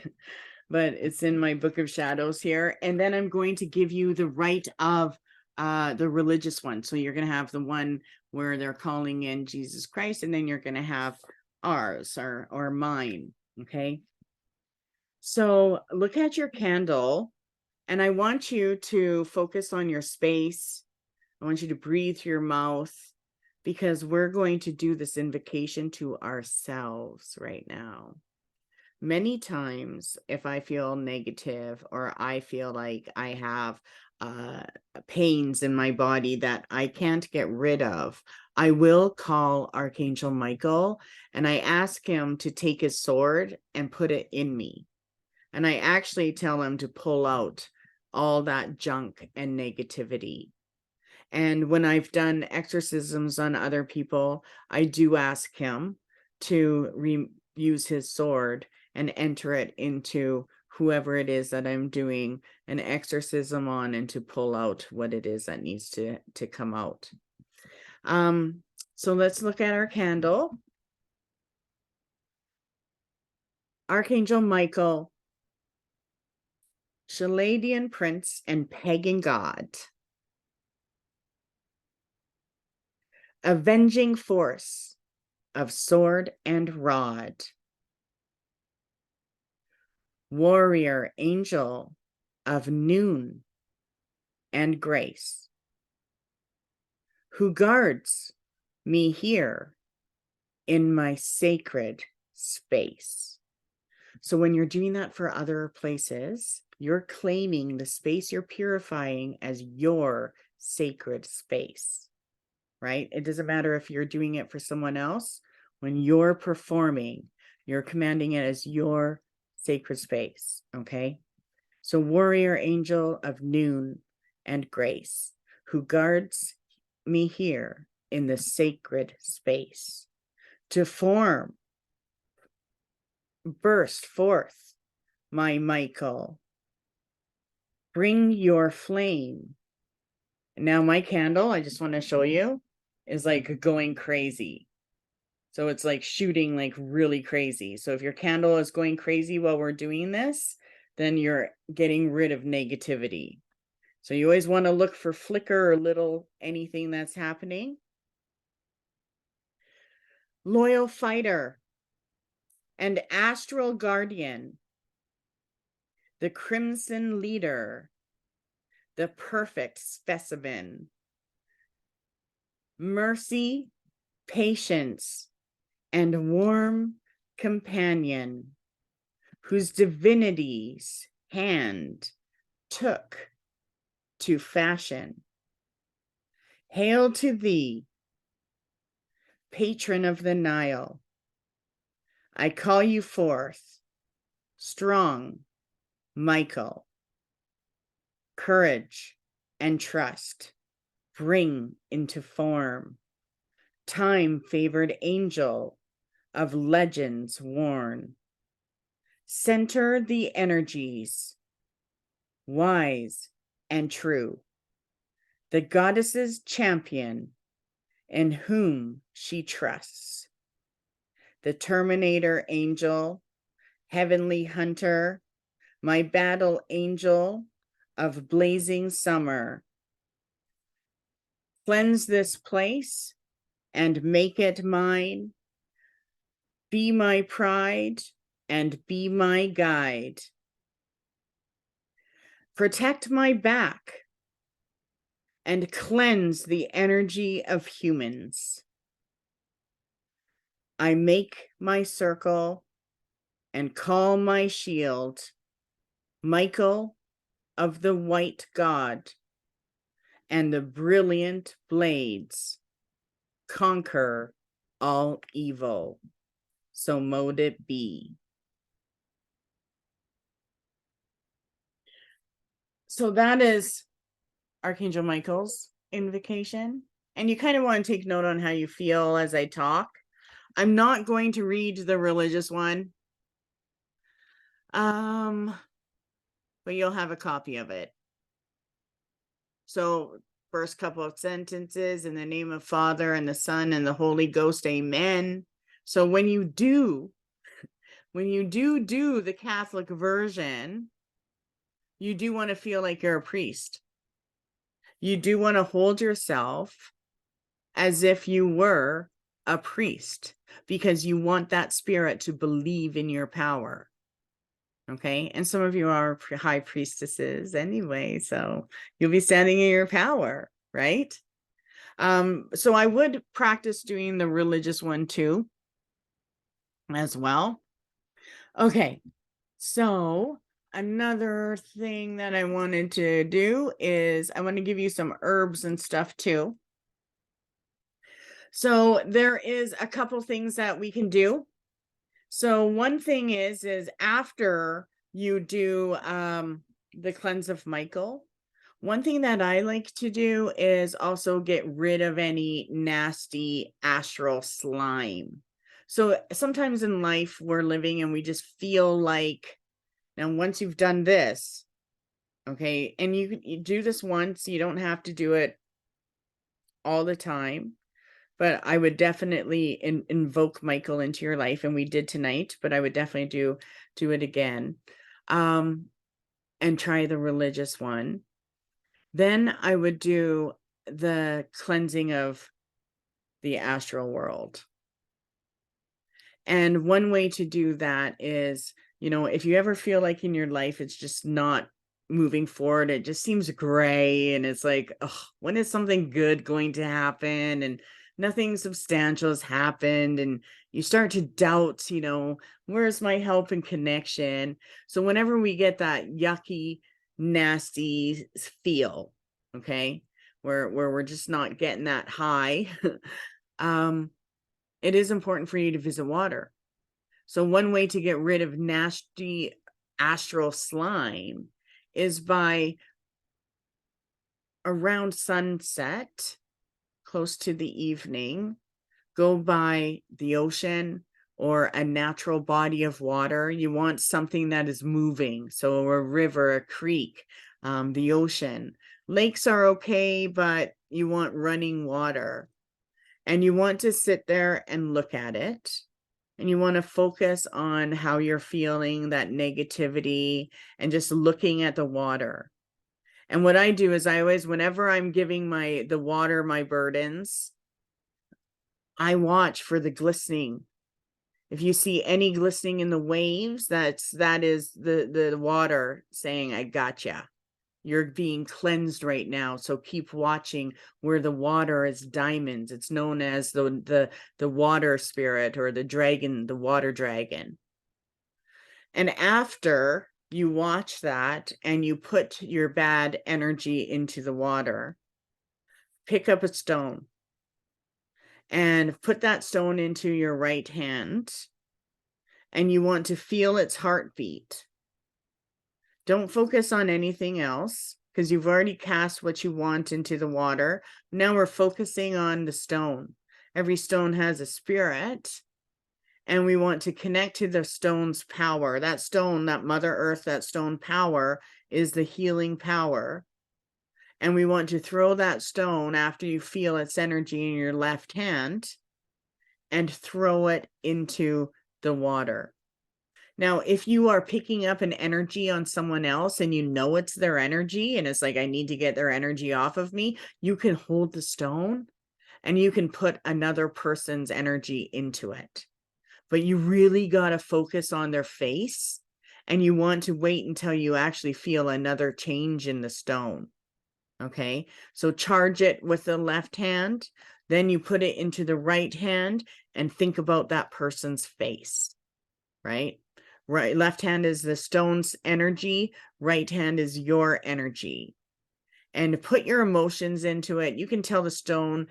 but it's in my book of shadows here. And then I'm going to give you the rite of the religious one. So you're going to have the one where they're calling in Jesus Christ, and then you're going to have ours or mine. Okay. So look at your candle, and I want you to focus on your space. I want you to breathe through your mouth, because we're going to do this invocation to ourselves right now. Many times, if I feel negative or I feel like I have pains in my body that I can't get rid of, I will call Archangel Michael and I ask him to take his sword and put it in me. And I actually tell him to pull out all that junk and negativity. And when I've done exorcisms on other people, I do ask him to use his sword and enter it into whoever it is that I'm doing an exorcism on, and to pull out what it is that needs to come out. So let's look at our candle. Archangel Michael, Chaldean prince and pagan god, avenging force of sword and rod, warrior angel of noon and grace, who guards me here in my sacred space. So when you're doing that for other places, you're claiming the space you're purifying as your sacred space, right? It doesn't matter if you're doing it for someone else. When you're performing, you're commanding it as your sacred space, okay? So warrior angel of noon and grace, who guards me here in the sacred space, to burst forth, my Michael, bring your flame. Now my candle, I just want to show you, is like going crazy. So it's like shooting like really crazy. So if your candle is going crazy while we're doing this, then you're getting rid of negativity. So you always want to look for flicker or little anything that's happening. Loyal fighter and astral guardian, the crimson leader, the perfect specimen, mercy, patience, and warm companion, whose divinity's hand took to fashion. Hail to thee, patron of the Nile. I call you forth, strong Michael. Courage and trust bring into form, time-favored angel of legends worn. Center the energies, wise and true, the goddess's champion in whom she trusts. The Terminator angel, heavenly hunter, my battle angel of blazing summer. Cleanse this place and make it mine. Be my pride and be my guide. Protect my back and cleanse the energy of humans. I make my circle and call my shield, Michael of the white god, and the brilliant blades conquer all evil. So mote it be. So that is Archangel Michael's invocation. And you kind of want to take note on how you feel as I talk. I'm not going to read the religious one. But you'll have a copy of it. So first couple of sentences, in the name of Father and the Son and the Holy Ghost, amen. So when you do the Catholic version, you do want to feel like you're a priest. You do want to hold yourself as if you were a priest, because you want that spirit to believe in your power. Okay. And some of you are high priestesses anyway, so you'll be standing in your power, right? So I would practice doing the religious one too, as well. Okay. So another thing that I wanted to do is I want to give you some herbs and stuff too. So there is a couple things that we can do. So one thing is after you do the cleanse of Michael, one thing that I like to do is also get rid of any nasty astral slime. So sometimes in life we're living and we just feel like, now once you've done this, okay, and you do this once, you don't have to do it all the time. But I would definitely invoke Michael into your life, and we did tonight, but I would definitely do it again. And try the religious one. Then I would do the cleansing of the astral world. And one way to do that is, if you ever feel like in your life it's just not moving forward, it just seems gray, and it's like, oh, when is something good going to happen? And nothing substantial has happened, and you start to doubt, where's my help and connection? So whenever we get that yucky, nasty feel, okay, where we're just not getting that high, it is important for you to visit water. So one way to get rid of nasty astral slime is by around sunset, close to the evening, go by the ocean or a natural body of water. You want something that is moving. So a river, a creek, the ocean. Lakes are okay, but you want running water. And you want to sit there and look at it. And you want to focus on how you're feeling, that negativity, and just looking at the water. And what I do is I always, whenever I'm giving the water my burdens, I watch for the glistening. If you see any glistening in the waves, that is the water saying, I gotcha. You're being cleansed right now. So keep watching where the water is diamonds. It's known as the water spirit, or the dragon, the water dragon. And after you watch that and you put your bad energy into the water, pick up a stone and put that stone into your right hand, and you want to feel its heartbeat. Don't focus on anything else, because you've already cast what you want into the water. Now we're focusing on the stone. Every stone has a spirit, and we want to connect to the stone's power. That stone, that Mother Earth, that stone power is the healing power. And we want to throw that stone after you feel its energy in your left hand, and throw it into the water. Now, if you are picking up an energy on someone else and you know it's their energy, and it's like, I need to get their energy off of me, you can hold the stone and you can put another person's energy into it. But you really got to focus on their face, and you want to wait until you actually feel another change in the stone. Okay, so charge it with the left hand, then you put it into the right hand and think about that person's face, right? Right, left hand is the stone's energy, right hand is your energy. And put your emotions into it. You can tell the stone,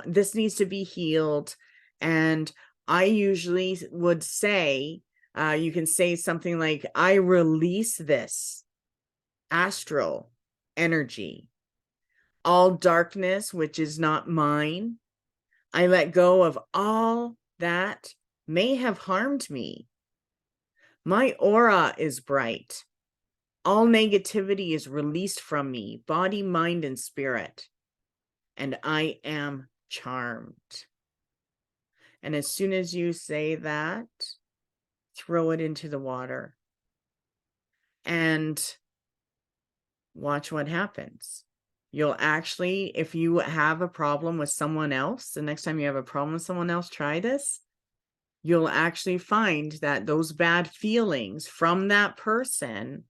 this needs to be healed. And I usually would say, you can say something like, I release this astral energy. All darkness, which is not mine. I let go of all that may have harmed me. My aura is bright. All negativity is released from me, body, mind, and spirit. And I am charmed. And as soon as you say that, throw it into the water and watch what happens. You'll actually, if you have a problem with someone else, the next time you have a problem with someone else, try this. You'll actually find that those bad feelings from that person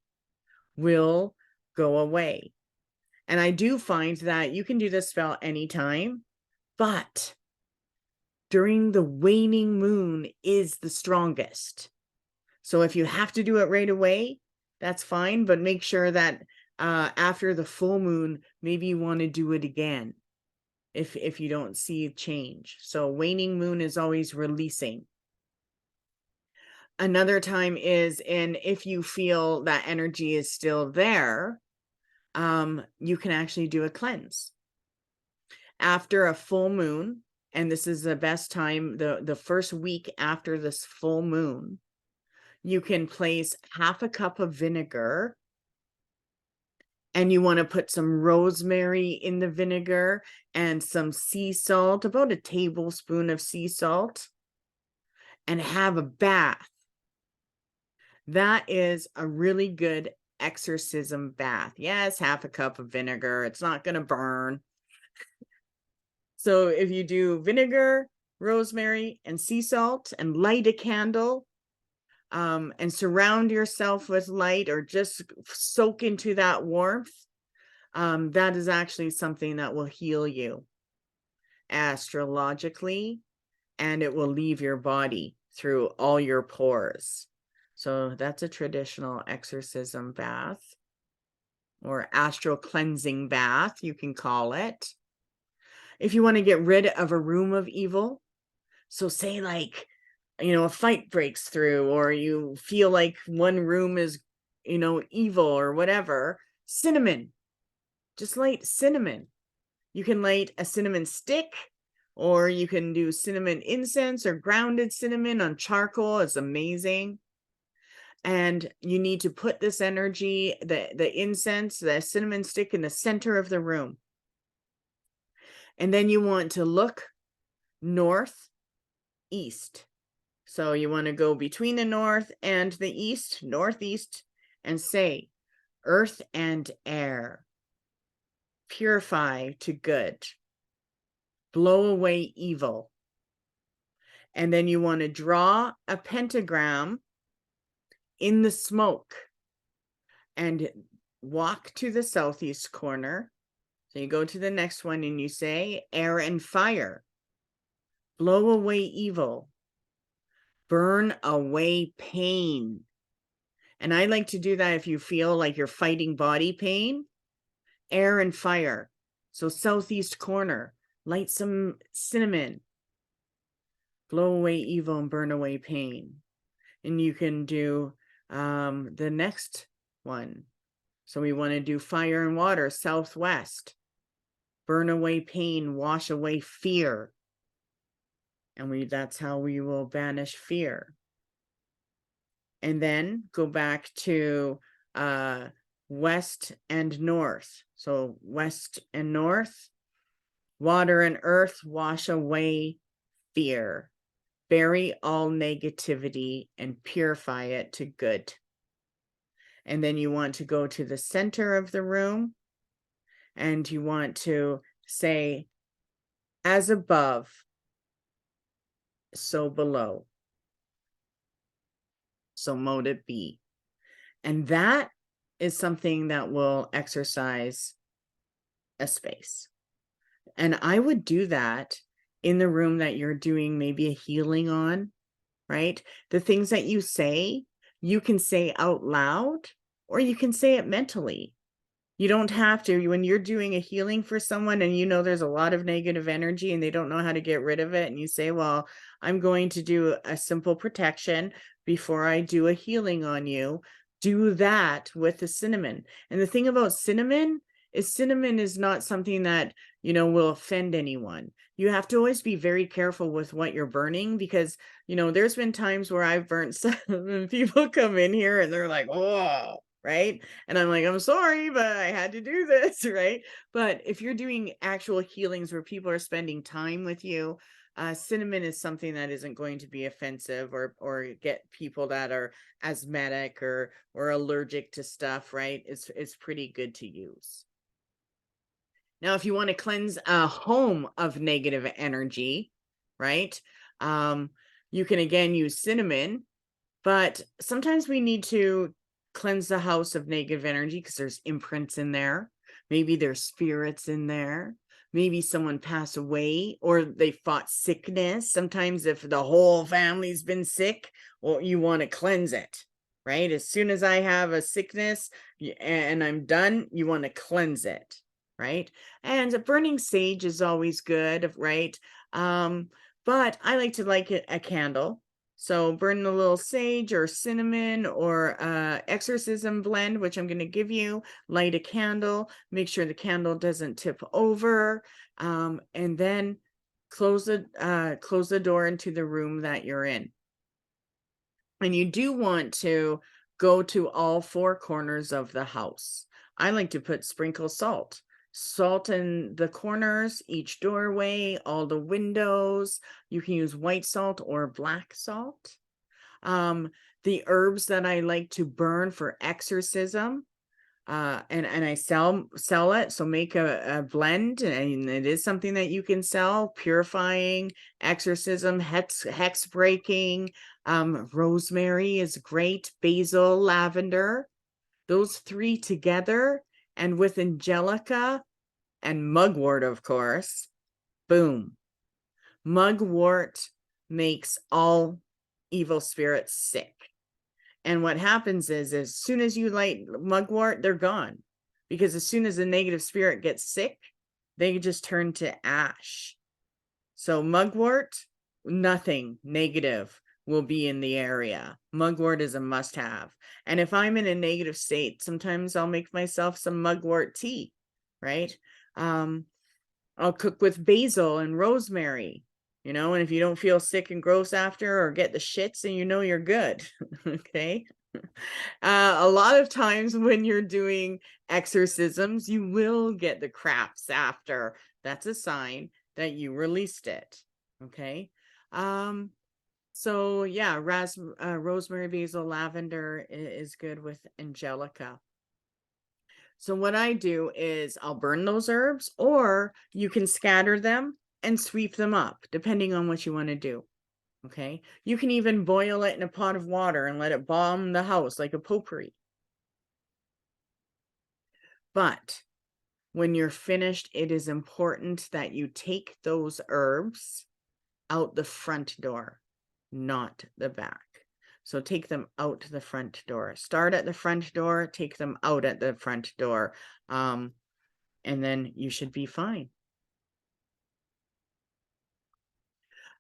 will go away. And I do find that you can do this spell anytime, but during the waning moon is the strongest. So if you have to do it right away, that's fine, but make sure that after the full moon, maybe you want to do it again if you don't see change. So waning moon is always releasing. Another time is if you feel that energy is still there, you can actually do a cleanse. After a full moon, and this is the best time, the first week after this full moon, you can place half a cup of vinegar, and you want to put some rosemary in the vinegar and some sea salt, about a tablespoon of sea salt, and have a bath. That is a really good exorcism bath. Yes, half a cup of vinegar. It's not going to burn. So if you do vinegar, rosemary, and sea salt, and light a candle, and surround yourself with light, or just soak into that warmth, that is actually something that will heal you astrologically, and it will leave your body through all your pores. So that's a traditional exorcism bath, or astral cleansing bath, you can call it. If you want to get rid of a room of evil, so say like, a fight breaks through, or you feel like one room is, evil or whatever, cinnamon, just light cinnamon. You can light a cinnamon stick, or you can do cinnamon incense or grounded cinnamon on charcoal. It's amazing. And you need to put this energy, the incense, the cinnamon stick, in the center of the room. And then you want to look northeast. So you want to go between the north and the east, northeast, and say, earth and air, purify to good, blow away evil. And then you want to draw a pentagram in the smoke and walk to the southeast corner. So you go to the next one and you say, air and fire, blow away evil, burn away pain. And I like to do that if you feel like you're fighting body pain. Air and fire. So southeast corner, light some cinnamon, blow away evil and burn away pain. And you can do the next one. So we want to do fire and water, southwest, burn away pain, wash away fear. And that's how we will banish fear. And then go back to west and north. So west and north, water and earth, wash away fear. Bury all negativity and purify it to good. And then you want to go to the center of the room, and you want to say, as above, so below. So mote it be. And that is something that will exercise a space. And I would do that in the room that you're doing maybe a healing on, right? The things that you say, you can say out loud, or you can say it mentally. You don't have to. When you're doing a healing for someone and there's a lot of negative energy and they don't know how to get rid of it, and you say, well, I'm going to do a simple protection before I do a healing on you, do that with the cinnamon. And the thing about cinnamon is cinnamon is not something that, will offend anyone. You have to always be very careful with what you're burning because, there's been times where I've burnt stuff and people come in here and they're like, "Whoa." Right. And I'm like, "I'm sorry, but I had to do this." Right. But if you're doing actual healings where people are spending time with you, cinnamon is something that isn't going to be offensive or get people that are asthmatic or allergic to stuff, right? It's pretty good to use. Now, if you want to cleanse a home of negative energy, right? Um, you can again use cinnamon, but sometimes we need to cleanse the house of negative energy because there's imprints in there. Maybe there's spirits in there. Maybe someone passed away or they fought sickness. Sometimes if the whole family's been sick, well, you want to cleanse it, right? As soon as I have a sickness and I'm done, you want to cleanse it, right? And burning sage is always good, right? But I like to light a candle. So burn a little sage or cinnamon or exorcism blend, which I'm going to give you, light a candle, make sure the candle doesn't tip over, and then close the door into the room that you're in. And you do want to go to all four corners of the house. I like to put sprinkle salt. Salt in the corners, each doorway, all the windows. You can use white salt or black salt. The herbs that I like to burn for exorcism, and I sell it. So make a blend, and it is something that you can sell. Purifying, exorcism, hex breaking. Rosemary is great. Basil, lavender. Those three together, and with angelica and mugwort, of course. Boom. Mugwort makes all evil spirits sick. And what happens is as soon as you light mugwort, they're gone. Because as soon as a negative spirit gets sick, they just turn to ash. So mugwort, nothing negative will be in the area. Mugwort is a must-have. And if I'm in a negative state, sometimes I'll make myself some mugwort tea, right? I'll cook with basil and rosemary, and if you don't feel sick and gross after or get the shits, then you're good. Okay. A lot of times when you're doing exorcisms, you will get the craps after. That's a sign that you released it. Okay. So yeah, rosemary, basil, lavender is good with angelica. So what I do is I'll burn those herbs, or you can scatter them and sweep them up, depending on what you want to do. Okay. You can even boil it in a pot of water and let it balm the house like a potpourri. But when you're finished, it is important that you take those herbs out the front door, not the back. So take them out the front door. Start at the front door, take them out at the front door. And then you should be fine.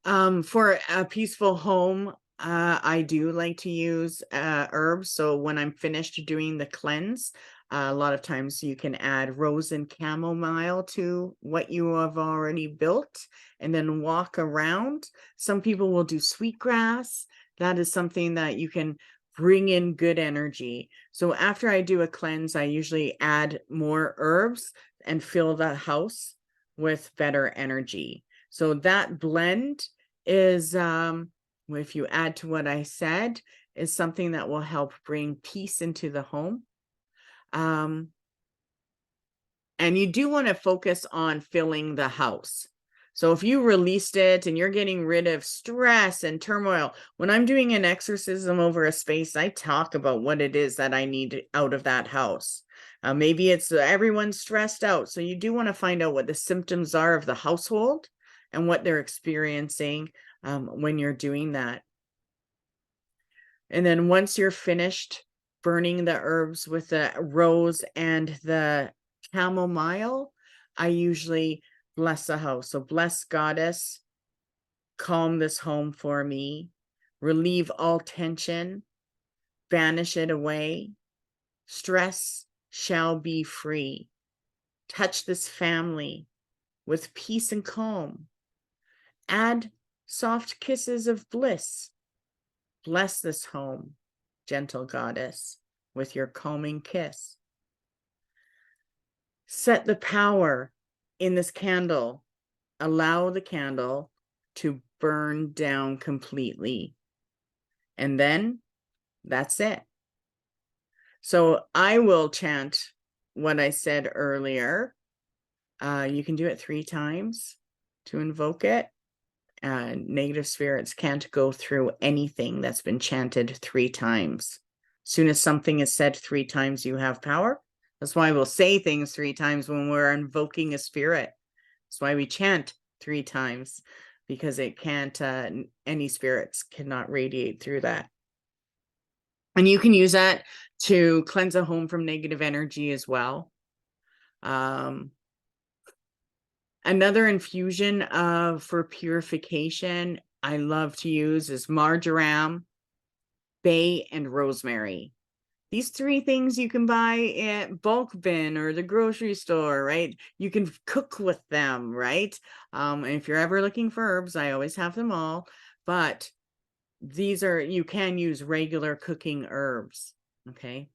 For a peaceful home, I do like to use herbs. So when I'm finished doing the cleanse, a lot of times you can add rose and chamomile to what you have already built and then walk around. Some people will do sweetgrass. That is something that you can bring in good energy. So after I do a cleanse, I usually add more herbs and fill the house with better energy. So that blend is, if you add to what I said, is something that will help bring peace into the home. And you do want to focus on filling the house. So if you released it and you're getting rid of stress and turmoil, when I'm doing an exorcism over a space, I talk about what it is that I need out of that house. Maybe it's everyone's stressed out. So you do want to find out what the symptoms are of the household and what they're experiencing when you're doing that. And then once you're finished burning the herbs with the rose and the chamomile, I usually bless the house. So bless goddess, calm this home for me, relieve all tension, banish it away. Stress shall be free. Touch this family with peace and calm. Add soft kisses of bliss. Bless this home, gentle goddess, with your calming kiss. Set the power in this candle. Allow the candle to burn down completely. And then that's it. So I will chant what I said earlier. You can do it 3 times to invoke it. Negative spirits can't go through anything that's been chanted 3 times. As soon as something is said 3 times, you have power. That's why we'll say things 3 times when we're invoking a spirit. That's why we chant 3 times, because it can't, any spirits cannot radiate through that. And you can use that to cleanse a home from negative energy as well. Another infusion for purification I love to use is marjoram, bay, and rosemary. These 3 things you can buy at bulk bin or the grocery store, right? You can cook with them, right? And if you're ever looking for herbs, I always have them all. But these are, you can use regular cooking herbs, okay?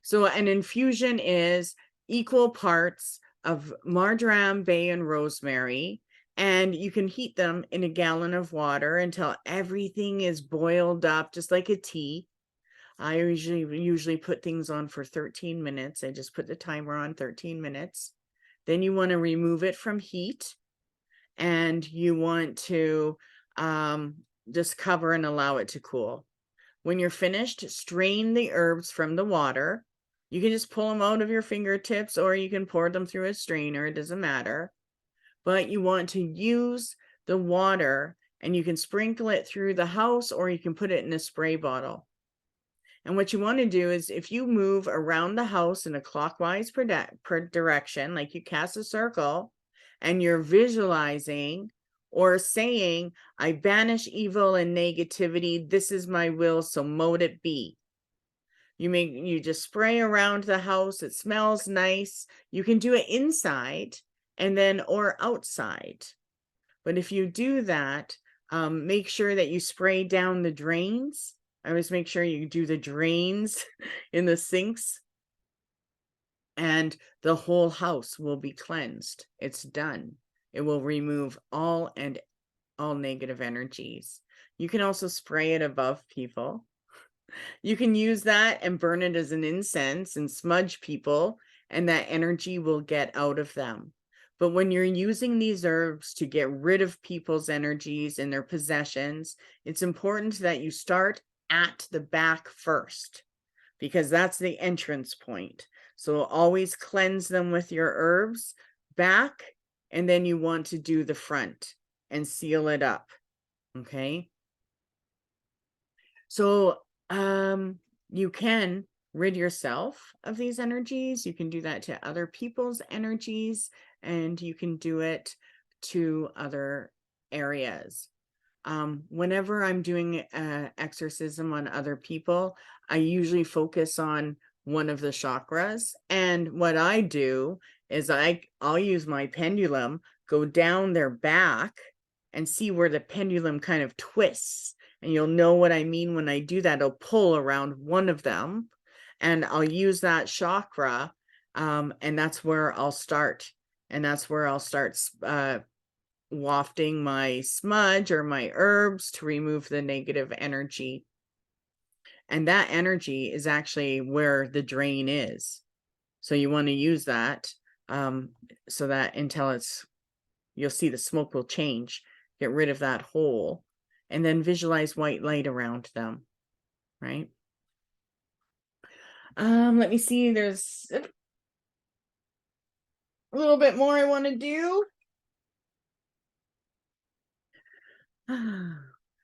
So an infusion is equal parts of marjoram, bay, and rosemary, and you can heat them in a gallon of water until everything is boiled up, just like a tea. I usually put things on for 13 minutes. I just put the timer on 13 minutes. Then you want to remove it from heat, and you want to just cover and allow it to cool. When you're finished, strain the herbs from the water. You can just pull them out of your fingertips, or you can pour them through a strainer. It doesn't matter. But you want to use the water, and you can sprinkle it through the house, or you can put it in a spray bottle. And what you want to do is, if you move around the house in a clockwise direction, like you cast a circle, and you're visualizing or saying, I banish evil and negativity. This is my will, so mote it be. You just spray around the house. It smells nice. You can do it inside and then or outside. But if you do that, make sure that you spray down the drains. I always make sure you do the drains in the sinks, and the whole house will be cleansed. It's done. It will remove all negative energies. You can also spray it above people. You can use that and burn it as an incense and smudge people, and that energy will get out of them. But when you're using these herbs to get rid of people's energies and their possessions, it's important that you start at the back first, because that's the entrance point. So always cleanse them with your herbs back, and then you want to do the front and seal it up. Okay. So you can rid yourself of these energies. You can do that to other people's energies, and you can do it to other areas. Whenever I'm doing exorcism on other people, I usually focus on one of the chakras. And what I do is I'll use my pendulum, go down their back, and see where the pendulum kind of twists. And you'll know what I mean when I do that. I'll pull around one of them, and I'll use that chakra, and that's where I'll start. And that's where I'll start wafting my smudge or my herbs to remove the negative energy. And that energy is actually where the drain is. So you want to use that so that until you'll see the smoke will change, get rid of that hole, and then visualize white light around them, right? Let me see, there's a little bit more I want to do.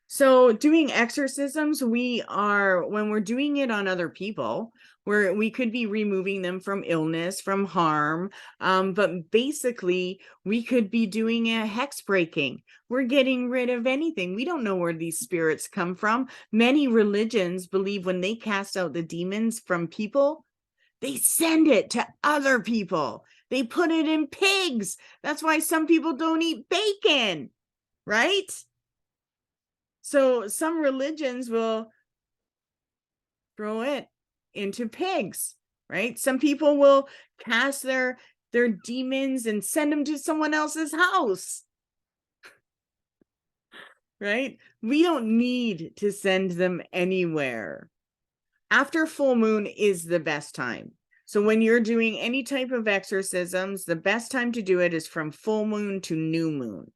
So doing exorcisms, when we're doing it on other people, where we could be removing them from illness, from harm, but basically we could be doing a hex breaking. We're getting rid of anything. We don't know where these spirits come from. Many religions believe when they cast out the demons from people, they send it to other people. They put it in pigs. That's why some people don't eat bacon, right? So some religions will throw it into pigs, right? Some people will cast their demons and send them to someone else's house, right? We don't need to send them anywhere. After full moon is the best time. So when you're doing any type of exorcisms, the best time to do it is from full moon to new moon.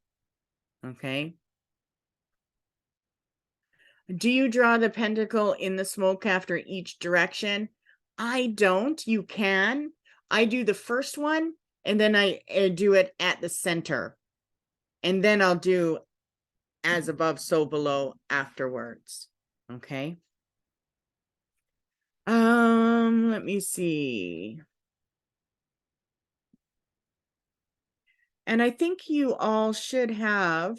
Okay. Do you draw the pentacle in the smoke after each direction? I don't. You can. I do the first one and then I do it at the center. And then I'll do as above, so below afterwards. Okay. Let me see. And I think you all should have,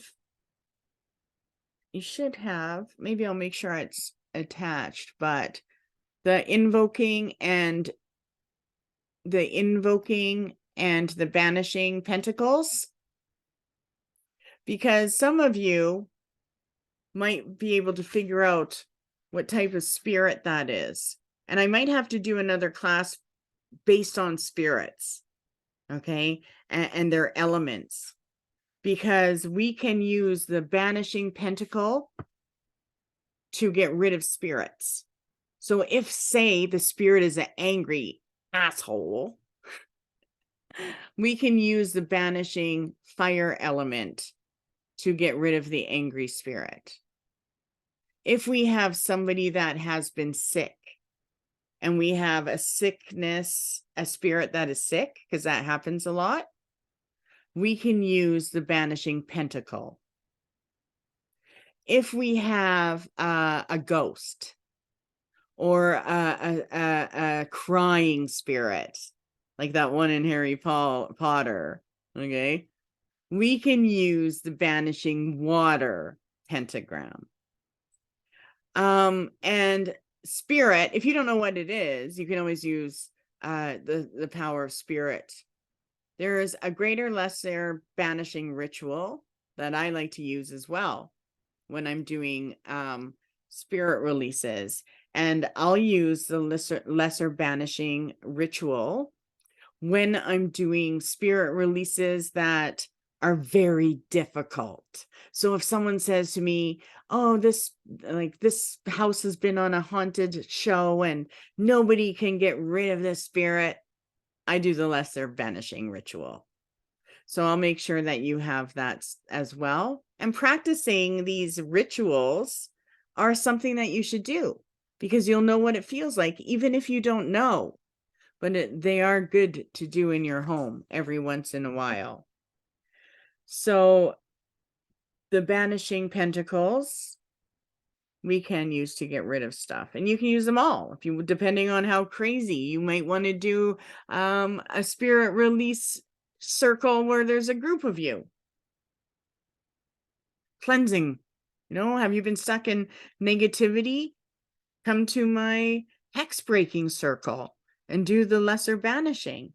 maybe I'll make sure it's attached, but the invoking and the banishing pentacles, because some of you might be able to figure out what type of spirit that is. And I might have to do another class based on spirits, okay, and their elements, because we can use the banishing pentacle to get rid of spirits. So if, say, the spirit is an angry asshole, we can use the banishing fire element to get rid of the angry spirit. If we have somebody that has been sick and we have a sickness, a spirit that is sick, because that happens a lot, we can use the banishing pentacle. If we have a ghost or a crying spirit, like that one in Harry Potter, okay, we can use the banishing water pentagram. And spirit, if you don't know what it is, you can always use the power of spirit. There is a greater, lesser banishing ritual that I like to use as well when I'm doing spirit releases. And I'll use the lesser banishing ritual when I'm doing spirit releases that are very difficult. So if someone says to me, oh, this house has been on a haunted show and nobody can get rid of this spirit, I do the lesser banishing ritual. So I'll make sure that you have that as well. And practicing these rituals are something that you should do, because you'll know what it feels like, even if you don't know. But they are good to do in your home every once in a while. So the banishing pentacles we can use to get rid of stuff, and you can use them all. If you, depending on how crazy, you might want to do a spirit release circle where there's a group of you. Cleansing, have you been stuck in negativity? Come to my hex breaking circle and do the lesser banishing,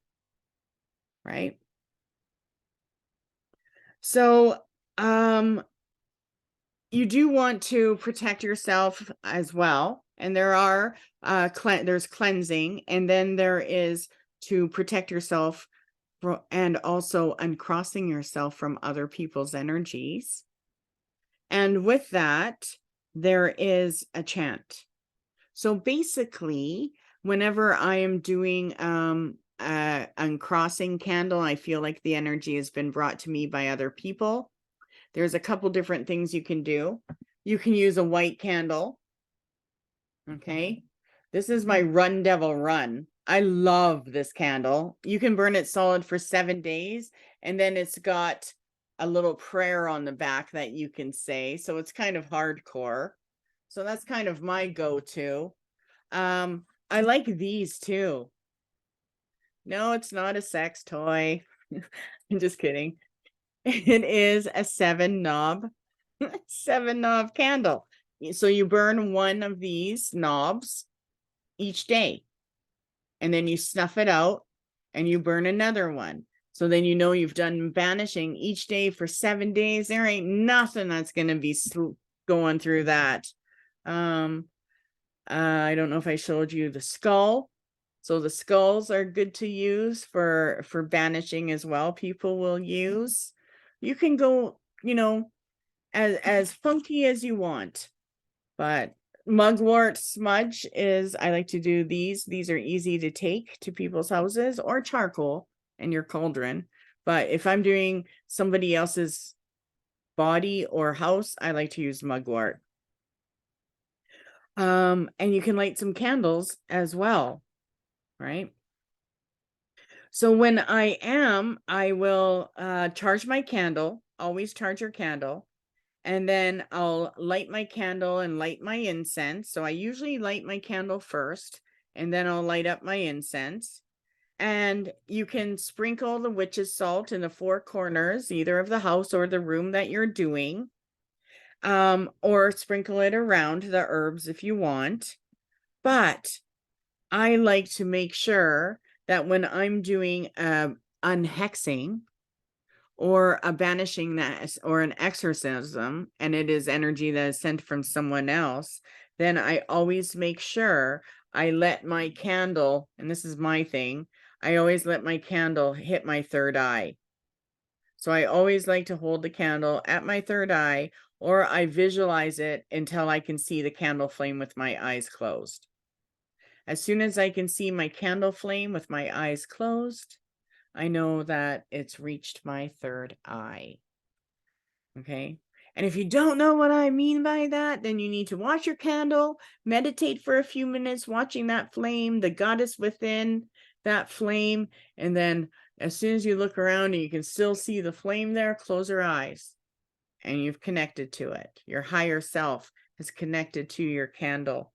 right? So you do want to protect yourself as well. And there are there's cleansing, and then there is to protect yourself and also uncrossing yourself from other people's energies. And with that, there is a chant. So basically, whenever I am doing uncrossing candle, I feel like the energy has been brought to me by other people. There's a couple different things you can do. You can use a white candle. Okay. This is my Run Devil Run. I love this candle. You can burn it solid for 7 days, and then it's got a little prayer on the back that you can say. So it's kind of hardcore. So that's kind of my go-to. I like these too. No, it's not a sex toy. I'm just kidding. It is a 7-knob candle. So you burn one of these knobs each day, and then you snuff it out, and you burn another one. So then you know you've done banishing each day for 7 days. There ain't nothing that's going to be going through that. I don't know if I showed you the skull. So the skulls are good to use for banishing as well. People will use. You can go, as funky as you want. But mugwort smudge is, I like to do these. These are easy to take to people's houses, or charcoal in your cauldron. But if I'm doing somebody else's body or house, I like to use mugwort. And you can light some candles as well, right? So when I will charge my candle, always charge your candle. And then I'll light my candle and light my incense. So I usually light my candle first, and then I'll light up my incense. And you can sprinkle the witch's salt in the 4 corners, either of the house or the room that you're doing. Or sprinkle it around the herbs if you want. But I like to make sure that when I'm doing unhexing, or a banishing, that or an exorcism, and it is energy that is sent from someone else, then I always make sure I let my candle, and this is my thing, I always let my candle hit my third eye. So I always like to hold the candle at my third eye, or I visualize it until I can see the candle flame with my eyes closed. As soon as I can see my candle flame with my eyes closed, I know that it's reached my third eye. Okay. And if you don't know what I mean by that, then you need to watch your candle, meditate for a few minutes, watching that flame, the goddess within that flame. And then as soon as you look around and you can still see the flame there, close your eyes and you've connected to it. Your higher self is connected to your candle.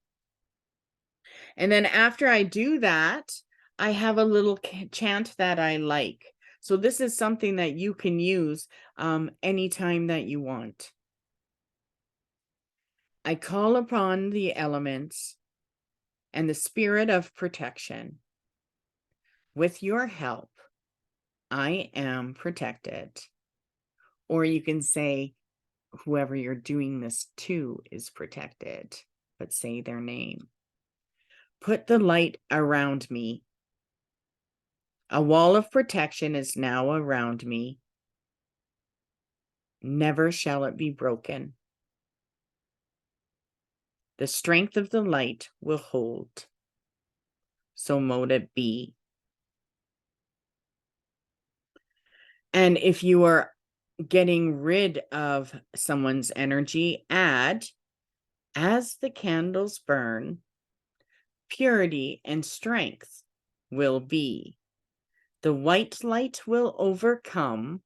And then after I do that, I have a little chant that I like. So this is something that you can use anytime that you want. I call upon the elements and the spirit of protection. With your help, I am protected. Or you can say, whoever you're doing this to is protected, but say their name. Put the light around me. A wall of protection is now around me. Never shall it be broken. The strength of the light will hold. So mote it be. And if you are getting rid of someone's energy, add, as the candles burn, purity and strength will be. The white light will overcome.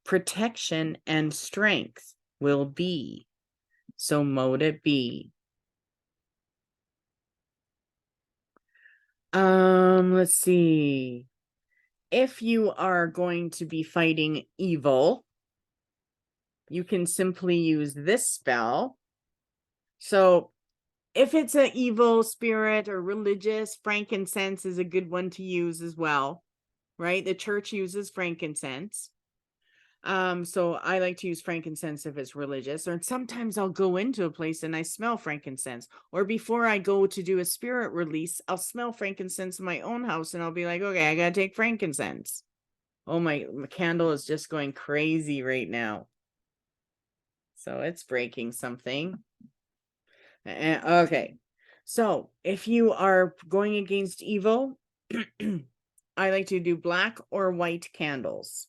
Protection and strength will be. So mote it be. Let's see. If you are going to be fighting evil, you can simply use this spell. So if it's an evil spirit or religious, frankincense is a good one to use as well, right? The church uses frankincense. So I like to use frankincense if it's religious, or sometimes I'll go into a place and I smell frankincense, or before I go to do a spirit release, I'll smell frankincense in my own house and I'll be like, okay, I gotta take frankincense. Oh, my candle is just going crazy right now. So it's breaking something. Okay. So if you are going against evil, I like to do black or white candles.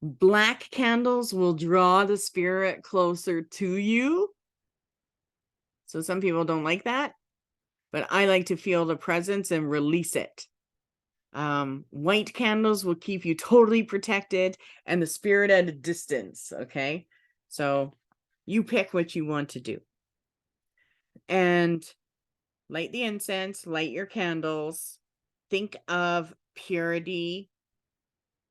Black candles will draw the spirit closer to you. So some people don't like that, but I like to feel the presence and release it. White candles will keep you totally protected and the spirit at a distance. Okay. So you pick what you want to do. And light the incense, light your candles. Think of purity.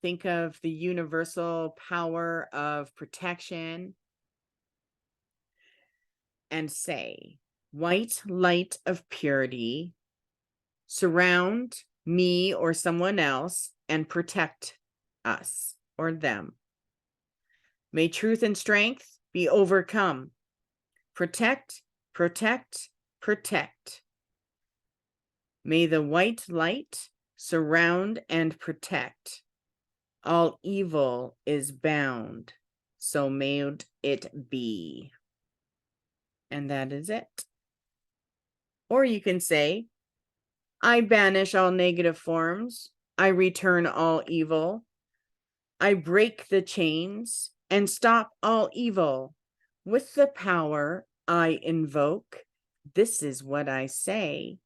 Think of the universal power of protection. And say, white light of purity, surround me or someone else, and protect us or them. May truth and strength be overcome. Protect, protect, protect. May the white light surround and protect. All evil is bound, so may it be. And that is it. Or you can say, I banish all negative forms. I return all evil. I break the chains and stop all evil. With the power I invoke, this is what I say.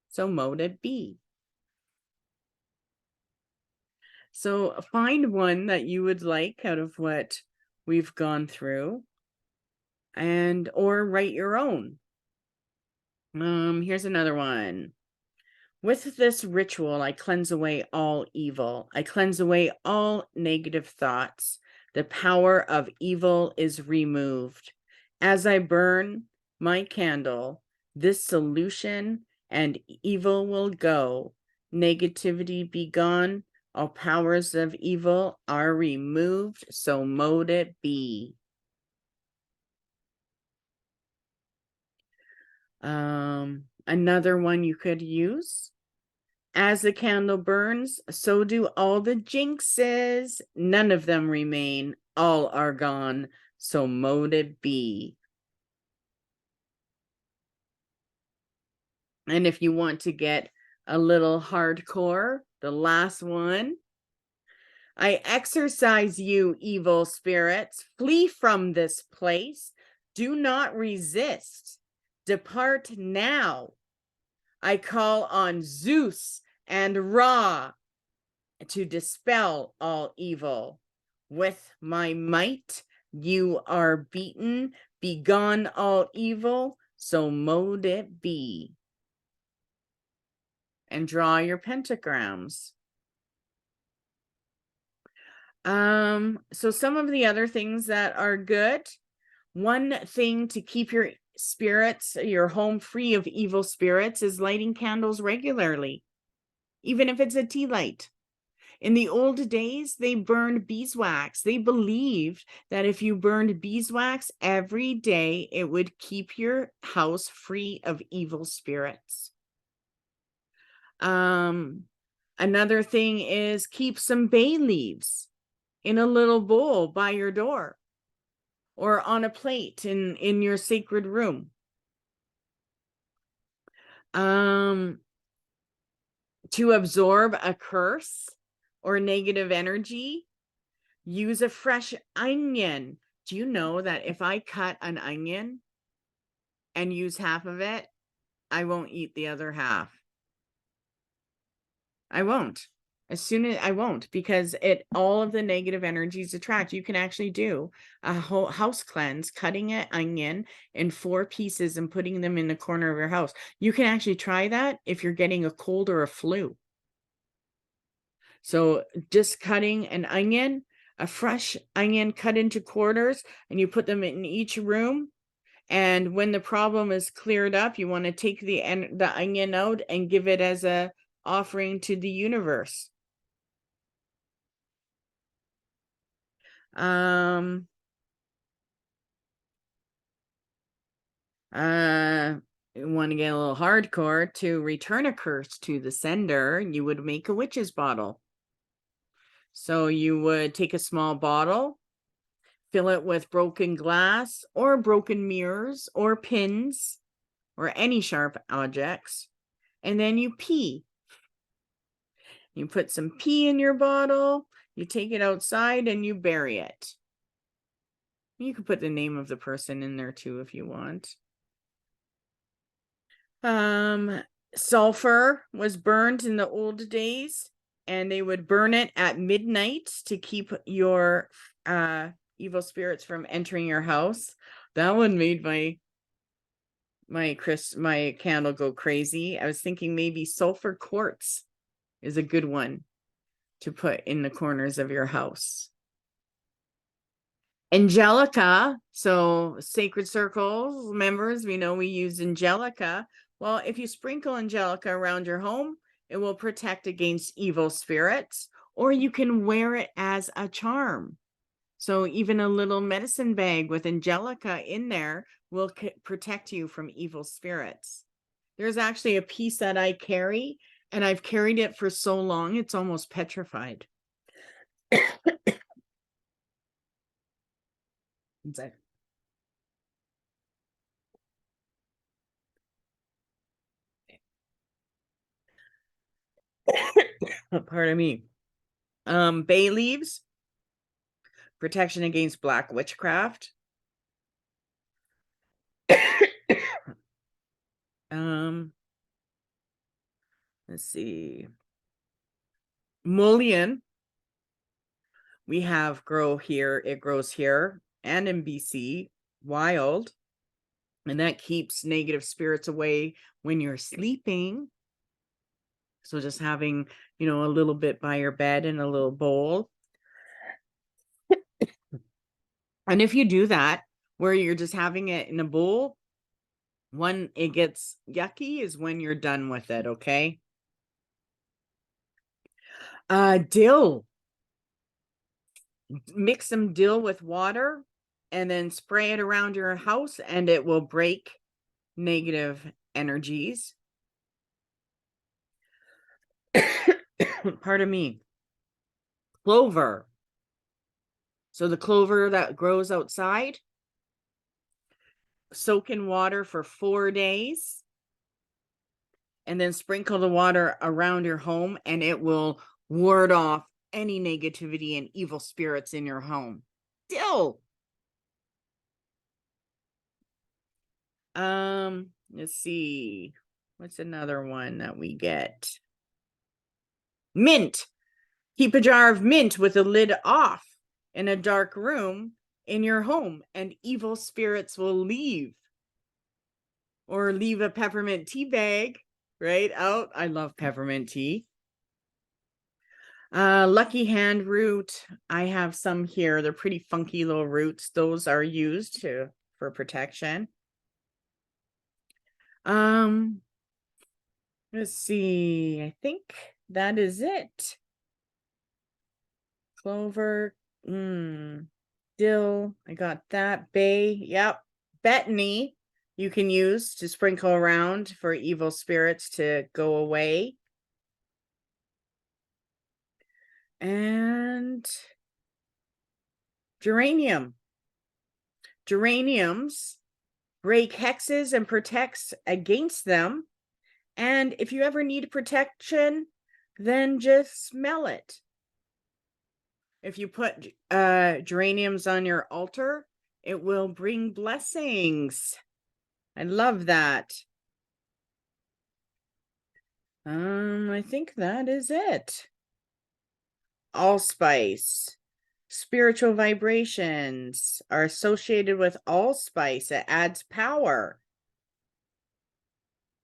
So mote it be. So find one that you would like out of what we've gone through, and or write your own. Here's another one. With this ritual, I cleanse away all evil. I cleanse away all negative thoughts. The power of evil is removed. As I burn my candle, this solution and evil will go. Negativity be gone. All powers of evil are removed. So mote it be. Another one you could use. As the candle burns, so do all the jinxes. None of them remain. All are gone. So mote it be. And if you want to get a little hardcore, the last one. I exorcise you, evil spirits. Flee from this place. Do not resist. Depart now. I call on Zeus and Ra to dispel all evil. With my might, you are beaten. Begone all evil, so mote it be. And draw your pentagrams. So some of the other things that are good. One thing to keep your spirits, your home free of evil spirits, is lighting candles regularly, even if it's a tea light. In the old days, they burned beeswax. They believed that if you burned beeswax every day, it would keep your house free of evil spirits. Another thing is keep some bay leaves in a little bowl by your door or on a plate in your sacred room. To absorb a curse or negative energy, use a fresh onion. Do you know that if I cut an onion and use half of it, I won't eat the other half? I won't. As soon as I won't, because all of the negative energies attract. You can actually do a whole house cleanse, cutting an onion in 4 pieces and putting them in the corner of your house. You can actually try that if you're getting a cold or a flu. So just cutting an onion, a fresh onion cut into quarters, and you put them in each room. And when the problem is cleared up, you want to take the onion out and give it as a offering to the universe. You want to get a little hardcore. To return a curse to the sender, you would make a witch's bottle. So you would take a small bottle, fill it with broken glass or broken mirrors or pins or any sharp objects, and then you pee. You put some pee in your bottle, you take it outside and you bury it. You can put the name of the person in there too if you want. Sulfur was burned in the old days, and they would burn it at midnight to keep your evil spirits from entering your house. That one made my candle go crazy. I was thinking maybe sulfur quartz is a good one to put in the corners of your house. Angelica, so Sacred Circles members, we know we use Angelica. Well, if you sprinkle Angelica around your home, It will protect against evil spirits, or you can wear it as a charm. So even a little medicine bag with Angelica in there will protect you from evil spirits. There's actually a piece that I carry, and I've carried it for so long, it's almost petrified. Pardon me. Bay leaves, protection against black witchcraft. Let's see. Mullein, we have grow here. It grows here and in BC, wild. And that keeps negative spirits away when you're sleeping. So just having, a little bit by your bed in a little bowl. And if you do that, where you're just having it in a bowl, when it gets yucky is when you're done with it, okay? Dill. Mix some dill with water and then spray it around your house, and it will break negative energies. Pardon me. Clover. So the clover that grows outside, soak in water for 4 days and then sprinkle the water around your home, and it will ward off any negativity and evil spirits in your home. Dill. Let's see. What's another one that we get? Mint. Keep a jar of mint with the lid off in a dark room in your home, and evil spirits will leave. Or leave a peppermint tea bag right out. I love peppermint tea. Lucky hand root. I have some here. They're pretty funky little roots. Those are used for protection. Let's see. I think that is it. Clover, dill. I got that. Bay. Yep. Betony you can use to sprinkle around for evil spirits to go away. And geranium. Geraniums break hexes and protects against them. And if you ever need protection, then just smell it. If you put geraniums on your altar, it will bring blessings. I love that. I think that is it. Allspice. Spiritual vibrations are associated with allspice. It adds power.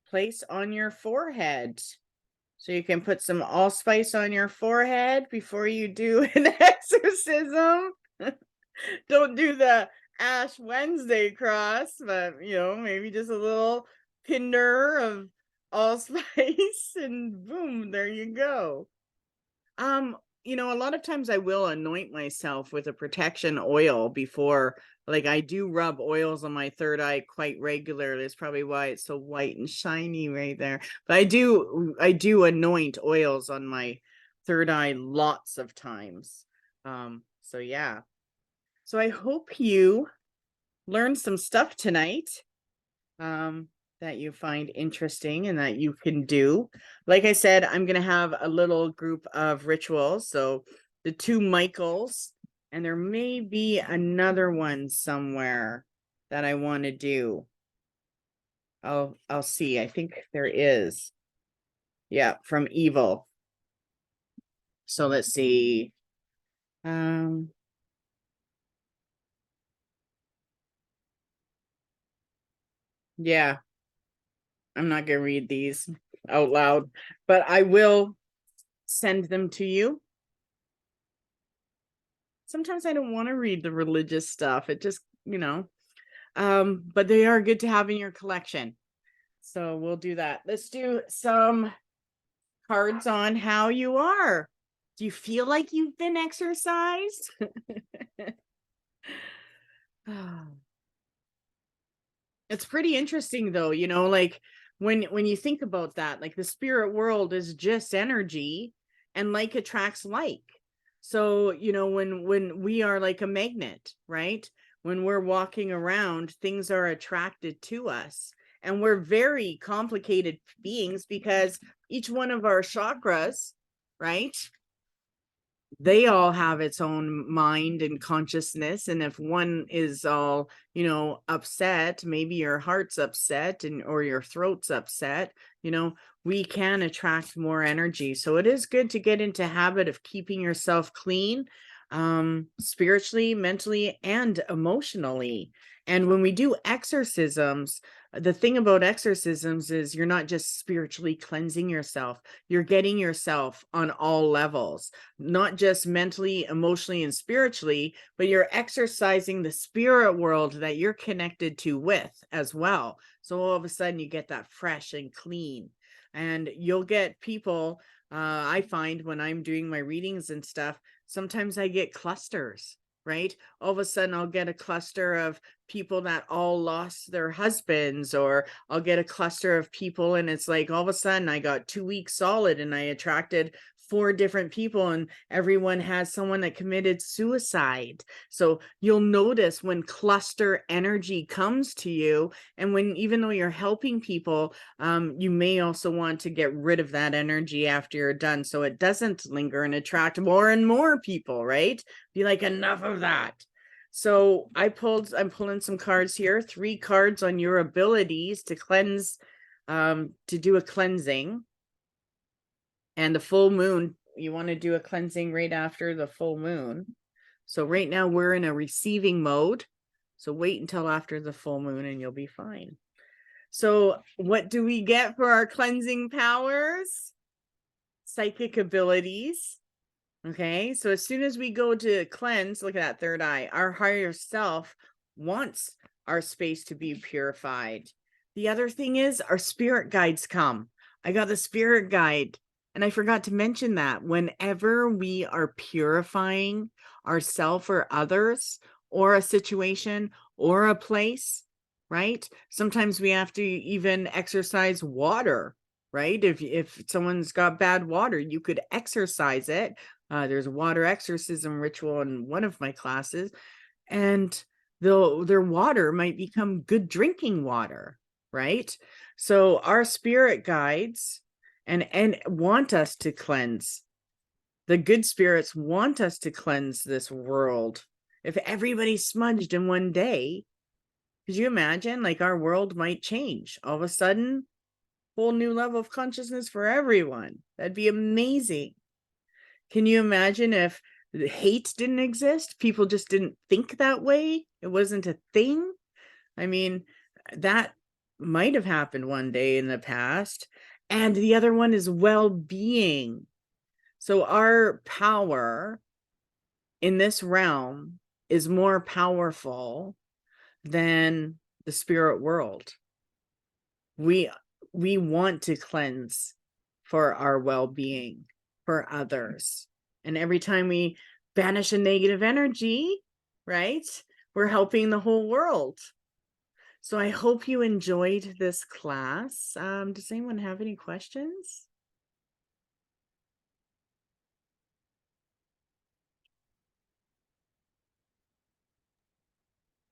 Place on your forehead. So you can put some allspice on your forehead before you do an exorcism. Don't do the Ash Wednesday cross, but maybe just a little pinder of allspice and boom, there you go. A lot of times I will anoint myself with a protection oil before, like I do rub oils on my third eye quite regularly. That's probably why it's so white and shiny right there. But I do anoint oils on my third eye lots of times. So yeah. So I hope you learned some stuff tonight. That you find interesting and that you can do. Like I said, I'm going to have a little group of rituals. So the 2 Michaels, and there may be another one somewhere that I want to do. I'll see. I think there is. Yeah, from evil. So let's see. Yeah. I'm not going to read these out loud, but I will send them to you. Sometimes I don't want to read the religious stuff. It just, but they are good to have in your collection. So we'll do that. Let's do some cards on how you are. Do you feel like you've been exercised? It's pretty interesting though, like when you think about that, like the spirit world is just energy and like attracts like. So, when we are like a magnet, right? When we're walking around, things are attracted to us. And we're very complicated beings because each one of our chakras, right? They all have its own mind and consciousness, and if one is all upset, maybe your heart's upset and or your throat's upset, we can attract more energy. So it is good to get into habit of keeping yourself clean, spiritually, mentally, and emotionally. And when we do exorcisms, the thing about exorcisms is you're not just spiritually cleansing yourself, you're getting yourself on all levels, not just mentally, emotionally, and spiritually, but you're exercising the spirit world that you're connected to with as well. So all of a sudden you get that fresh and clean, and you'll get people, I find when I'm doing my readings and stuff, sometimes I get clusters, right? All of a sudden I'll get a cluster of people that all lost their husbands, or I'll get a cluster of people and it's like all of a sudden I got 2 weeks solid and I attracted 4 different people, and everyone has someone that committed suicide. So you'll notice when cluster energy comes to you, and when, even though you're helping people, you may also want to get rid of that energy after you're done, so it doesn't linger and attract more and more people, right? Be like, enough of that. So I'm pulling some cards here, 3 cards on your abilities to cleanse, to do a cleansing. And the full moon, you want to do a cleansing right after the full moon. So right now we're in a receiving mode. So wait until after the full moon and you'll be fine. So what do we get for our cleansing powers? Psychic abilities. Okay, so as soon as we go to cleanse, look at that third eye, our higher self wants our space to be purified. The other thing is our spirit guides come. I got the spirit guide, and I forgot to mention that whenever we are purifying ourselves or others or a situation or a place, right? Sometimes we have to even exercise water, right? If someone's got bad water, you could exercise it. There's a water exorcism ritual in one of my classes, and their water might become good drinking water, right? So our spirit guides and want us to cleanse. The good spirits want us to cleanse this world. If everybody smudged in one day, could you imagine? Like, our world might change all of a sudden, whole new level of consciousness for everyone. That'd be amazing. Can you imagine if hate didn't exist? People just didn't think that way. It wasn't a thing. I mean, that might have happened one day in the past. And the other one is well-being. So our power in this realm is more powerful than the spirit world. We want to cleanse for our well-being, for others. And every time we banish a negative energy, right, we're helping the whole world. So I hope you enjoyed this class. Does anyone have any questions?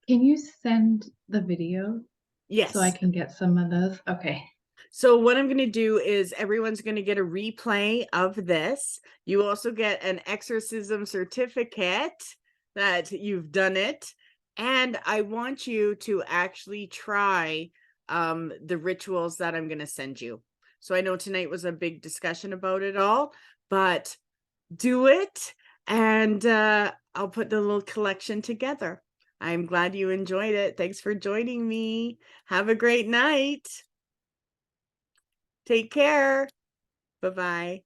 Can you send the video Yes. so I can get some of those? Okay. So what I'm going to do is everyone's going to get a replay of this. You also get an exorcism certificate that you've done it. And I want you to actually try the rituals that I'm going to send you. So I know tonight was a big discussion about it all, but do it. And I'll put the little collection together. I'm glad you enjoyed it. Thanks for joining me. Have a great night. Take care. Bye-bye.